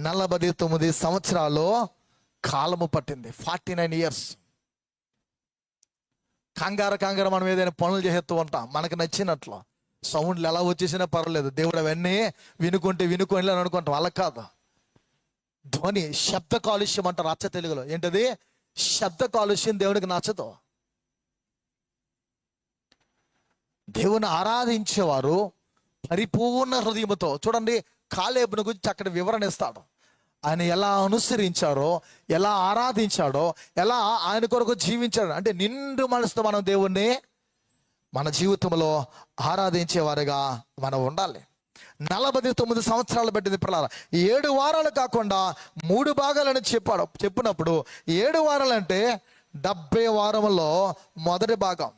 A: 49 సంవత్సరాలు కాలము పట్టింది. 49 years. కంగారు మనం ఏదైనా పనులు చేస్తూ ఉంటాం మనకు నచ్చినట్లు. సౌండ్లు ఎలా వచ్చేసినా పర్వాలేదు, దేవుడు అవన్నీ వినుకొని అని అనుకుంటాం. అలా కాదు. ధ్వని, శబ్ద కాలుష్యం అంటారు అచ్చ తెలుగులో. ఏంటది? శబ్ద కాలుష్యం దేవునికి నచ్చదు. దేవుని ఆరాధించేవారు పరిపూర్ణ హృదయంతో, చూడండి కాలేబును గురించి అక్కడ వివరణ ఇస్తాడు. ఆయన ఎలా అనుసరించారో, ఎలా ఆరాధించాడో, ఎలా ఆయన కొరకు జీవించాడు. అంటే నిండు మనసుతో మనం దేవుణ్ణి మన జీవితంలో ఆరాధించేవారుగా మనం ఉండాలి. 49 సంవత్సరాలు పెట్టింది పిల్లల. 7 వారాలు కాకుండా 3 భాగాలని చెప్పినప్పుడు 7 వారాలు అంటే 70 వారంలో మొదటి భాగం.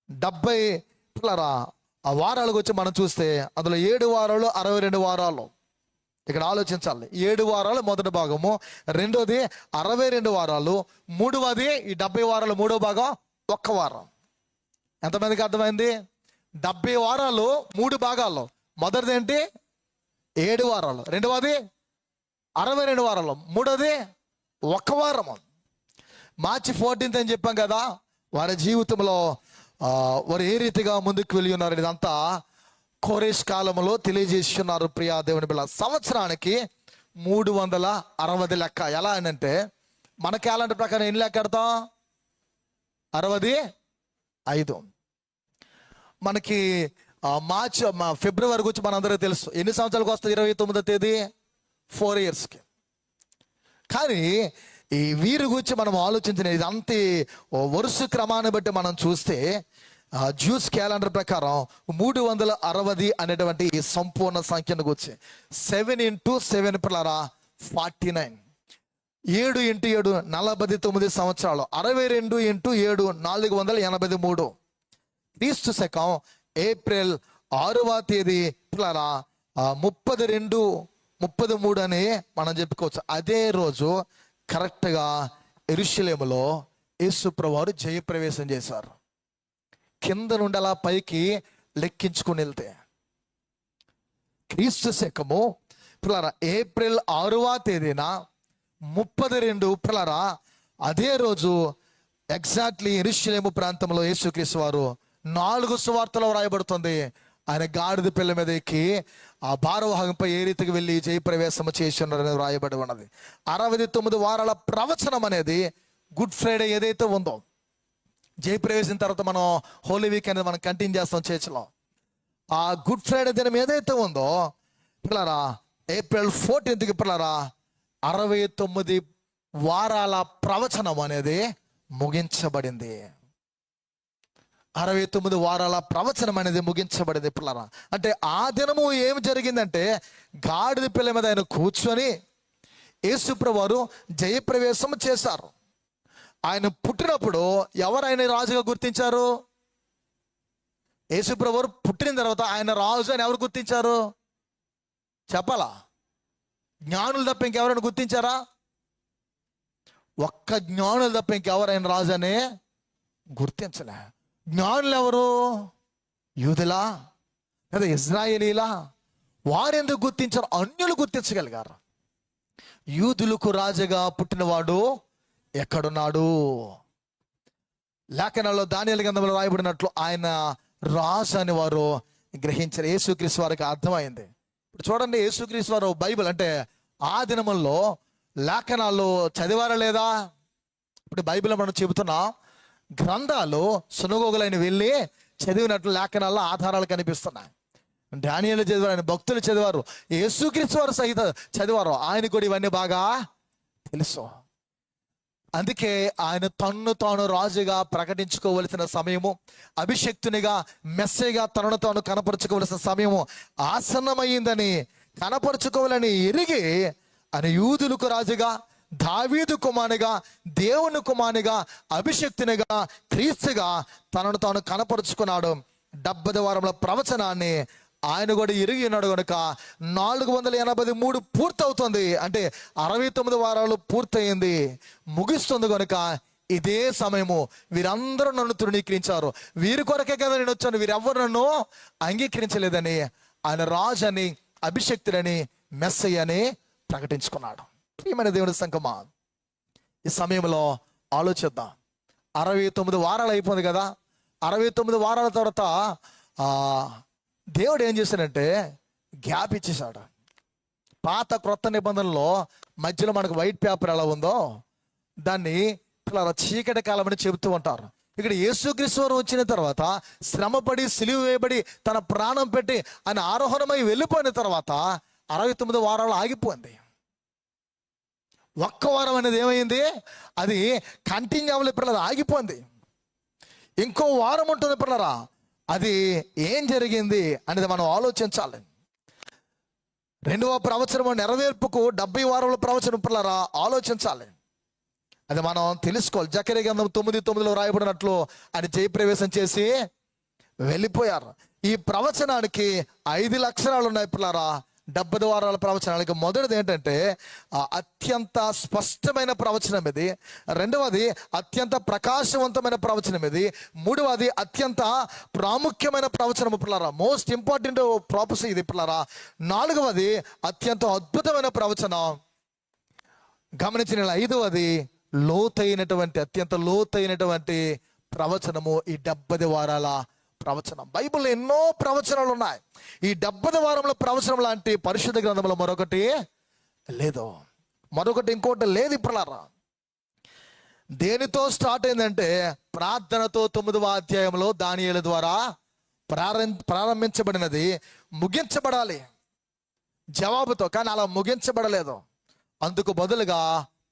A: 70 పిల్లరా ఆ వారాలకు వచ్చి మనం చూస్తే అందులో 7 వారాలు 62 వారాలు. ఇక్కడ ఆలోచించాలి. 7 వారాలు మొదటి భాగము, రెండోది 62 వారాలు, మూడవది ఈ 70 వారాలు మూడో భాగం 1 వారం. ఎంతమందికి అర్థమైంది? 70 వారాలు 3 భాగాల్లో. మొదటిది ఏంటి? 7 వారాలు. రెండవది 62 వారాలు. మూడోది 1 వారం. మార్చి 14th అని చెప్పాం కదా. వారి జీవితంలో వారు ఏ రీతిగా ముందుకు వెళ్ళి ఉన్నారు ఇదంతా కోరేష్ కాలంలో తెలియజేస్తున్నారు. ప్రియా దేవుని బిడ్డ, సంవత్సరానికి 360 లెక్క. ఎలా అంటే మన క్యాలెండర్ ప్రకారం ఎన్ని లెక్క కడతాం? 65. మనకి ఫిబ్రవరి గురించి మనందరికీ తెలుసు. ఎన్ని సంవత్సరాలకు వస్తుంది? 29వ తేదీ, 4 yearsకి. కానీ ఈ వీరి గురించి మనం ఆలోచించిన ఇదంతా వరుస క్రమాన్ని బట్టి మనం చూస్తే జ్యూస్ క్యాలెండర్ ప్రకారం 360 అనేటువంటి ఈ సంపూర్ణ సంఖ్యను గురించి 7 into 7 పిల్లరా 49. 7 into 7 49 సంవత్సరాలు. 62 into 7 483. క్రీస్తు శకం ఏప్రిల్ 6వ తేదీ పిల్లరా 33 అని మనం చెప్పుకోవచ్చు. అదే రోజు కరెక్ట్గా యెరూషలేములో యేసు ప్రభువారు జయప్రవేశం చేశారు. కింద నుండి అలా పైకి లెక్కించుకుని వెళ్తే క్రీస్తు శకము పిల్లరా ఏప్రిల్ 6వ తేదీన 32 పిల్లరా అదే రోజు ఎగ్జాక్ట్లీ యెరూషలేము ప్రాంతంలో యేసుక్రీస్తు వారు 4 సువార్తలో వ్రాయబడుతుంది. ఆయన గాడిద పిల్ల మీద ఎక్కి ఆ భారవాహంపై ఏ రీతికి వెళ్ళి జయప్రవేశం చేసి ఉన్నారని వ్రాయబడి ఉన్నది. 69 వారాల ప్రవచనం అనేది గుడ్ ఫ్రైడే ఏదైతే ఉందో, జయప్రవేశం తర్వాత మనం హోలీ వీక్ అనేది మనం కంటిన్యూ చేస్తాం చర్చ్లో. ఆ గుడ్ ఫ్రైడే దినం ఏదైతే ఉందో పిల్లరా ఏప్రిల్ 14th పిల్లరా 69 వారాల ప్రవచనం అనేది ముగించబడింది. 69 వారాల ప్రవచనం అనేది ముగించబడింది పిల్లరా. అంటే ఆ దినము ఏం జరిగిందంటే గాడిద పిల్ల మీద ఆయన కూర్చొని యేసుప్రభువు వారు జయప్రవేశం చేశారు. ఆయన పుట్టినప్పుడు ఎవరు ఆయన రాజుగా గుర్తించారు? యేసుప్రభువు వారు పుట్టిన తర్వాత ఆయన రాజు అని ఎవరు గుర్తించారు? చెప్పాలా? జ్ఞానులు తప్ప ఇంకెవరైనా గుర్తించారా? ఒక్క జ్ఞానులు తప్ప ఇంకెవరైనా రాజు అని గుర్తించలే. జ్ఞానులు ఎవరు? యూదులా లేదా ఇజ్రాయేలీలా? వారెందుకు గుర్తించారు? అన్యులు గుర్తించగలిగారు. యూదులకు రాజుగా పుట్టినవాడు ఎక్కడున్నాడు? లేఖనాల్లో దానియేలు గ్రంథంలో రాయబడినట్లు ఆయన రాజు అని వారు గ్రహించారు. యేసుక్రీస్తు వారికి అర్థమైంది. ఇప్పుడు చూడండి, యేసుక్రీస్తు వారు బైబిల్ అంటే ఆ దినముల్లో లేఖనాల్లో చదివారా లేదా? ఇప్పుడు బైబిల్ మనం చెబుతున్నా గ్రంథాలు సునగోగులైన వెళ్ళి చదివినట్లు లేఖనాల్లో ఆధారాలు కనిపిస్తున్నాయి. దానియేలు చదివారు, ఆయన భక్తులు చదివారు, యేసుక్రీస్తు వారు సహిత చదివారు. ఆయన కూడా ఇవన్నీ బాగా తెలుసు. అందుకే ఆయన తన్ను తాను రాజుగా ప్రకటించుకోవలసిన సమయము, అభిషక్తునిగా మెస్సీగా తనను తాను కనపరుచుకోవలసిన సమయము ఆసన్నమైందని కనపరుచుకోవాలని ఎరిగి ఆయన యూదులకు రాజుగా, దావీదు కుమారునిగా, దేవుని కుమారునిగా, అభిషక్తునిగా, క్రీస్తుగా తనను తాను కనపరుచుకున్నాడు. 70 వారముల ప్రవచనాన్ని ఆయన కూడా ఎరిగి ఉన్నాడు కనుక 483 పూర్తవుతుంది. అంటే 69 వారాలు పూర్తయింది, ముగిస్తుంది కనుక ఇదే సమయము వీరందరూ నన్ను తృణీకరించారు, వీరి కొరకే కదా నేను వచ్చాను, వీరెవ్వరు నన్ను అంగీకరించలేదని ఆయన రాజు అని, అభిషక్తుడని, మెస్సయ్య అని ప్రకటించుకున్నాడు. ప్రియమైన దేవుని సంఘమా, ఈ సమయంలో ఆలోచిద్దాం. 69 వారాలు అయిపోయింది కదా. 69 వారాల తర్వాత దేవుడు ఏం చేశాడంటే గ్యాప్ ఇచ్చేసాడు. పాత క్రొత్త నిబంధనలో మధ్యలో మనకు వైట్ పేపర్ ఎలా ఉందో దాన్ని చీకటి కాలం అని చెబుతూ ఉంటారు. ఇక్కడ యేసుక్రీస్తు వారు వచ్చిన తర్వాత శ్రమపడి సిలువ వేయబడి తన ప్రాణం పెట్టి ఆయన ఆరోహణమై వెళ్ళిపోయిన తర్వాత 69 వారాలు ఆగిపోయింది. 1 వారం అనేది ఏమైంది? అది కంటిన్యూ అవ్వలేదు పిల్లలు, ఆగిపోయింది. ఇంకో వారం ఉంటుంది పిల్లరా, అది ఏం జరిగింది అనేది మనం ఆలోచించాలి. 2వ ప్రవచనము నెరవేర్పుకు 70 వారాల ప్రవచనం పిల్లరా ఆలోచించాలి. అది మనం తెలుసుకోవాలి. జకరియా గ్రంథం 9:9 రాయబడినట్లు ఆయన జయప్రవేశం చేసి వెళ్ళిపోయారు. ఈ ప్రవచనానికి 5 లక్షణాలు ఉన్నాయి పిల్లరా. 70 వారాల ప్రవచనాలకి మొదటిది ఏంటంటే అత్యంత స్పష్టమైన ప్రవచనం ఇది. రెండవది అత్యంత ప్రకాశవంతమైన ప్రవచనం ఇది. మూడవది అత్యంత ప్రాముఖ్యమైన ప్రవచనం పిల్లరా, మోస్ట్ ఇంపార్టెంట్ ప్రాపసీ ఇది పిల్లరా. నాలుగవది అత్యంత అద్భుతమైన ప్రవచనం గమనించిన. ఐదవది అత్యంత లోతైనటువంటి ప్రవచనము ఈ 70 వారాల ప్రవచనం. బైబిల్లో ఎన్నో ప్రవచనాలు ఉన్నాయి. ఈ 70 వారంలో ప్రవచనం లాంటి పరిశుద్ధ గ్రంథంలో మరొకటి లేదు. ఇంకోటి లేదు ఇప్పుడులారా. దేనితో స్టార్ట్ అయిందంటే ప్రార్థనతో 9వ అధ్యాయంలో దానియేలు ద్వారా ప్రారంభించబడినది ముగించబడాలి జవాబుతో, కానీ అలా ముగించబడలేదు. అందుకు బదులుగా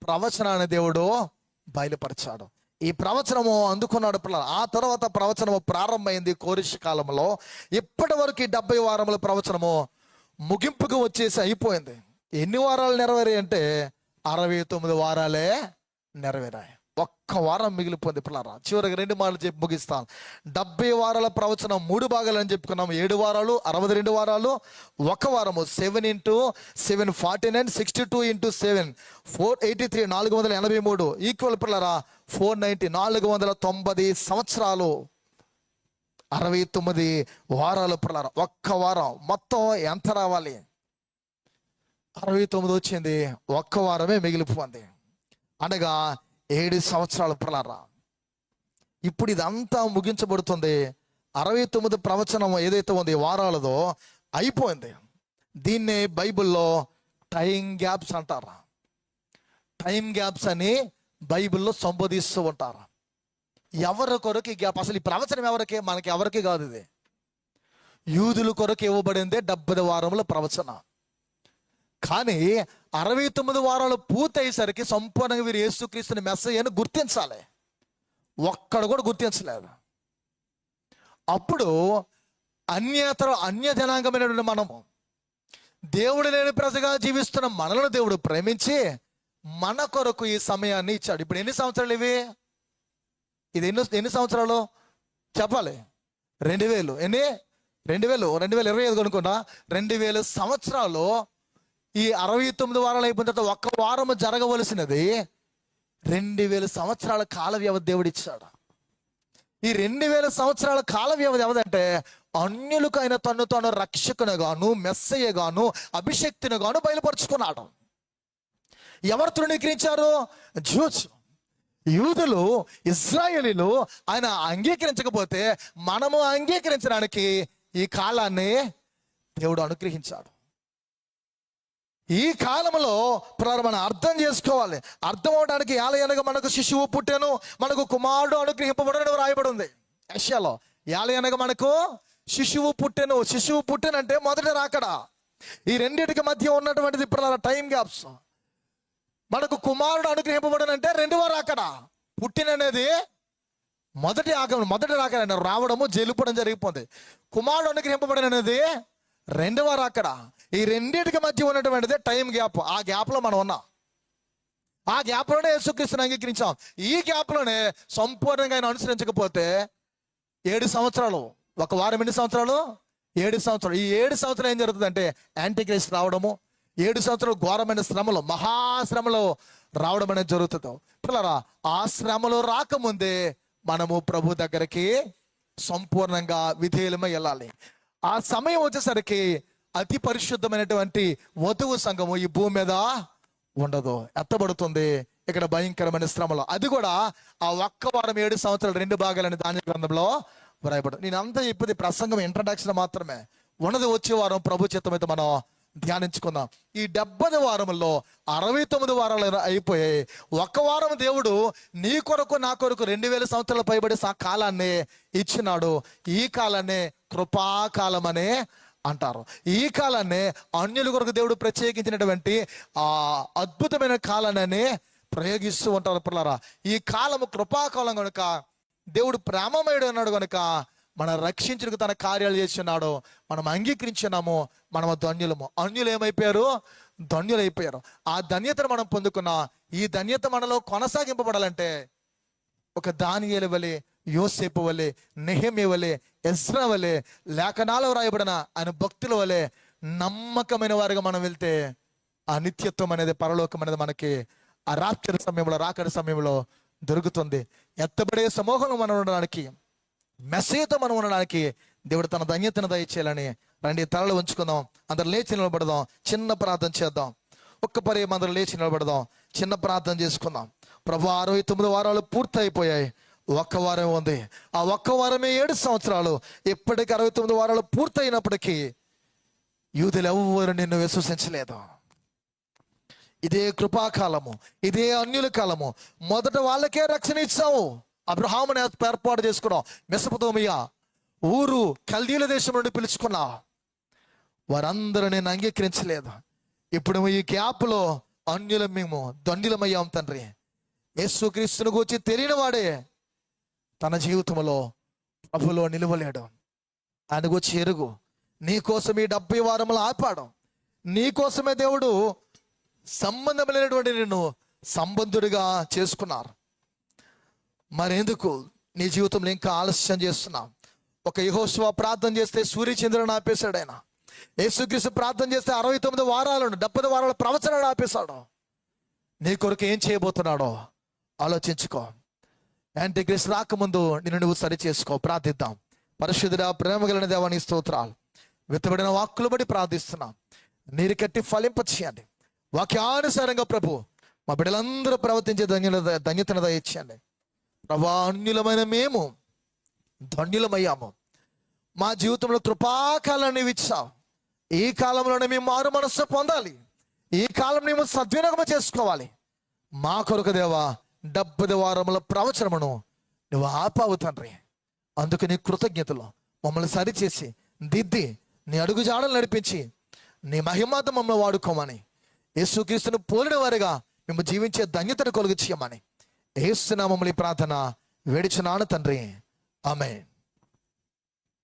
A: ప్రవచనాన్ని దేవుడు బయలుపరిచాడు. ఈ ప్రవచనము అందుకున్నాడు పిల్లలు. ఆ తర్వాత ప్రవచనము ప్రారంభమైంది కోరిష కాలంలో. ఇప్పటి వరకు ఈ 70 వారముల ప్రవచనము ముగింపుకు వచ్చేసి అయిపోయింది. ఎన్ని వారాలు నెరవేరాయి అంటే 69 వారాలే నెరవేరాయి. ఒక్క వారం మిగిలిపోయింది పిల్లరా. చివరికి 2 మాటలు చెప్పి ముగిస్తాను. 70 వారాల ప్రవచనం 3 భాగాలు అని చెప్పుకున్నాము. 7 వారాలు, 62 వారాలు, ఒక వారము. 7 × 7 49, 62 × 7 483, 483 ఈక్వల్ పిల్లరా 490, 490 సంవత్సరాలు. 69 వారాలు పిల్లరా. ఒక్క వారం మొత్తం ఎంత రావాలి? 69 వచ్చింది. ఒక్క వారమే మిగిలిపోయింది, అనగా 7 సంవత్సరాలు పిల్లరా. ఇప్పుడు ఇదంతా ముగించబడుతుంది. 69 ప్రవచనం ఏదైతే ఉంది వారాలదో అయిపోయింది. దీన్నే బైబిల్లో టైం గ్యాప్స్ అంటారు. టైం గ్యాప్స్ అని బైబిల్లో సంబోధిస్తూ ఉంటారు. ఎవరి కొరకు ఈ గ్యాప్? అసలు ఈ ప్రవచనం ఎవరికి? మనకి ఎవరికి కాదు. ఇది యూదుల కొరకు ఇవ్వబడిందే 70 వారముల ప్రవచనం. కానీ 69 వారాలు పూర్తయ్యేసరికి సంపూర్ణంగా వీరు యేసుక్రీస్తుని మెస్సయ్యను గుర్తించాలి. ఒక్కడు కూడా గుర్తించలేదు. అప్పుడు అన్య జనాంగమైనటువంటి మనము, దేవుడు లేని ప్రజగా జీవిస్తున్న మనలను దేవుడు ప్రేమించి మన కొరకు ఈ సమయాన్ని ఇచ్చాడు. ఇప్పుడు ఎన్ని సంవత్సరాలు ఇవి? ఇది ఎన్ని సంవత్సరాలు చెప్పాలి? 2000. ఎన్ని? 2025 అనుకున్నా. 2000 సంవత్సరాలు. ఈ 69 వారాలు అయిపోయిన తర్వాత ఒక్క వారము జరగవలసినది 2000 సంవత్సరాల కాల వ్యవధి దేవుడు ఇచ్చాడు. ఈ 2000 సంవత్సరాల కాల వ్యవధి ఎవదంటే అన్యులకు ఆయన తను రక్షకునిగాను, మెస్సయ్యగాను, అభిషక్తునిగాను బయలుపరుచుకున్నాడు. ఎవరు తృణీకరించారు? జూస్, యూదులు, ఇశ్రాయేలీలు. ఆయన అంగీకరించకపోతే మనము అంగీకరించడానికి ఈ కాలాన్ని దేవుడు అనుగ్రహించాడు. ఈ కాలంలో మనం అర్థం చేసుకోవాలి. అర్థం అవడానికి ఏలయనగా మనకు శిశువు పుట్టెను, మనకు కుమారుడు అనుగ్రహింపబడను రాయబడి ఉంది యెషయాలో. ఏలయనగా మనకు శిశువు పుట్టెను. శిశువు పుట్టెనంటే మొదటి రాకడ. ఈ రెండింటికి మధ్య ఉన్నటువంటిది ఇప్పుడు టైం గ్యాప్స్. మనకు కుమారుడు అనుగ్రహింపబడనంటే 2వ రాకడ. పుట్టిననేది మొదటి రాకడ, రావడము జైలుపడం జరిగిపోతుంది. కుమారుడు అనుగ్రహింపబడననేది 2వ రాకడ. ఈ రెండింటికి మధ్య ఉన్నటువంటిదే టైం గ్యాప్. ఆ గ్యాప్లో మనం ఉన్నాం. ఆ గ్యాప్లోనే యేసుక్రీస్తుని అంగీకరించాం. ఈ గ్యాప్లోనే సంపూర్ణంగా ఆయన అనుసరించకపోతే 7 సంవత్సరాలు. ఒక వారం ఎన్ని సంవత్సరాలు? 7 సంవత్సరాలు. ఈ 7 సంవత్సరాలు ఏం జరుగుతుందంటే యాంటీక్రైస్ట్ రావడము, 7 సంవత్సరాలు ఘోరమైన శ్రమలు, మహాశ్రమలు రావడం అనేది జరుగుతుంది. పిల్లరా, ఆ శ్రమలు రాకముందే మనము ప్రభు దగ్గరికి సంపూర్ణంగా విధేయులమై వెళ్ళాలి. ఆ సమయం వచ్చేసరికి అతి పరిశుద్ధమైనటువంటి వధువు సంఘము ఈ భూమి మీద ఉండదు, ఎత్తబడుతుంది. ఇక్కడ భయంకరమైన శ్రమలు. అది కూడా ఆ ఒక్క వారం 7 సంవత్సరాలు 2 భాగాలని దాని గ్రంథంలో వ్రాయబడు. నేను అంతా చెప్పింది ప్రసంగం, ఇంట్రడక్షన్ మాత్రమే. ఉన్నది వచ్చే వారం ప్రభు చిత్తమైతే మనం ధ్యానించుకుందాం. ఈ 70 వారముల్లో 69 వారాలు అయిపోయాయి. ఒక వారం దేవుడు నీ కొరకు నా కొరకు 2000 సంవత్సరాల పైబడి కాలాన్ని ఇచ్చినాడు. ఈ కాలాన్ని కృపాకాలం అనే అంటారు. ఈ కాలాన్ని అన్యుల కొరకు దేవుడు ప్రత్యేకించినటువంటి ఆ అద్భుతమైన కాలాన్ని ప్రయోగిస్తూ ఉంటారు పిల్లరా. ఈ కాలము కృపాకాలం కనుక, దేవుడు ప్రేమమయుడు అన్నాడు కనుక మనం రక్షించుటకు తన కార్యాలు చేస్తున్నాడు. మనం అంగీకరించున్నాము, మనము ధన్యులము. అన్యులు ఏమైపోయారు? ధన్యులైపోయారు. ఆ ధన్యతను మనం పొందుకున్న ఈ ధన్యత మనలో కొనసాగింపబడాలంటే ఒక దానియేలు వలె, యోసేపు వలె, నెహెమ్యా వలె, ఎజ్రా వలె, లేఖనాలు రాయబడిన ఆయన భక్తుల వలె నమ్మకమైన వారిగా మనం వెళ్తే ఆ నిత్యత్వం అనేది, పరలోకం అనేది మనకి ఆ రాత్రి సమయంలో, రాకడి సమయంలో దొరుకుతుంది. ఎత్తబడే సమూహంలో మనం ఉండడానికి, మెసేజ్తో మనం ఉండడానికి దేవుడు తన ధన్యతను దయచేయాలని రండి తలలు ఉంచుకుందాం. అందరు లేచి నిలబడదాం, చిన్న ప్రార్థన చేద్దాం. ఒక్క పరి అందరు లేచి నిలబడదాం, చిన్న ప్రార్థన చేసుకుందాం. ప్రభు 69 వారాలు పూర్తి అయిపోయాయి, ఒక్క వారం ఉంది. ఆ ఒక్క వారమే 7 సంవత్సరాలు. ఇప్పటికి 69 వారాలు పూర్తి అయినప్పటికీ యూదులు ఎవ్వరు నిన్ను విశ్వసించలేదు. ఇదే కృపాకాలము, ఇదే అన్యుల కాలము. మొదట వాళ్ళకే రక్షణ ఇచ్చావు. అబ్రహాముని ఏర్పాటు చేసుకున్నావు. మెసొపొతేమియా ఊరు కల్దీల దేశం నుండి పిలుచుకున్నావు. వారందరూ నేను అంగీకరించలేదు. ఇప్పుడు ఈ గ్యాప్లో అన్యులం, మేము దండ్యులమయ్యాం తండ్రి. యేసుక్రీస్తుని గురించి తెలియని వాడే తన జీవితంలో ప్రభులో నిలవలేడు. ఆయన గురించి ఎరుగు. నీ కోసం ఈ 70 వారములు ఆపాడు. నీ కోసమే దేవుడు సంబంధం లేనటువంటి నిన్ను సంబంధుడిగా చేసుకున్నారు. మరెందుకు నీ జీవితంలో ఇంకా ఆలస్యం చేస్తున్నావు? ఒక యెహోషువ ప్రార్థన చేస్తే సూర్యచంద్రులను ఆపేశాడు ఆయన. యేసుక్రీస్తు ప్రార్థన చేస్తే 69 వారాలను, 70 వారాల ప్రవచనాలు ఆపేశాడు. నీ కొరకు ఏం చేయబోతున్నాడో ఆలోచించుకో. యాంటిక్రీస్తు రాకముందు నిన్ను నువ్వు సరి చేసుకో. ప్రార్థిద్దాం. పరిశుద్ధుడా, ప్రేమ కలిగిన దేవా, నీ స్తోత్రాలు. విత్తబడిన వాక్కులు బట్టి ప్రార్థిస్తున్నాం. నీరు కట్టి ఫలింప చేయండి. వాక్యానుసారంగా ప్రభు మా బిడ్డలందరూ ప్రవర్తించే ధన్యతను దయచేయండి. ప్రభా, అన్యులమైన మేము ధన్యులమయ్యాము. మా జీవితంలో కృపాకాలాన్ని ఇచ్చావు. ఈ కాలంలోనే మేము మారు మనస్సు పొందాలి. ఈ కాలం మేము సద్వినియోగం చేసుకోవాలి. మా కొరకు దేవా 70 వారముల ప్రవచనమును నువ్వు ఆపావు తండ్రి. అందుకు నీ కృతజ్ఞతలు. మమ్మల్ని సరిచేసి దిద్ది నీ అడుగు జాడలు నడిపించి నీ మహిమార్థం మమ్మల్ని వాడుకోమని, యేసుక్రీస్తును పోలిన వారిగా మేము జీవించే ధన్యతను కలుగు చేయమని యేసు నామములో ఈ ప్రార్థన వేడుచున్నాను తండ్రి. ఆమేన్.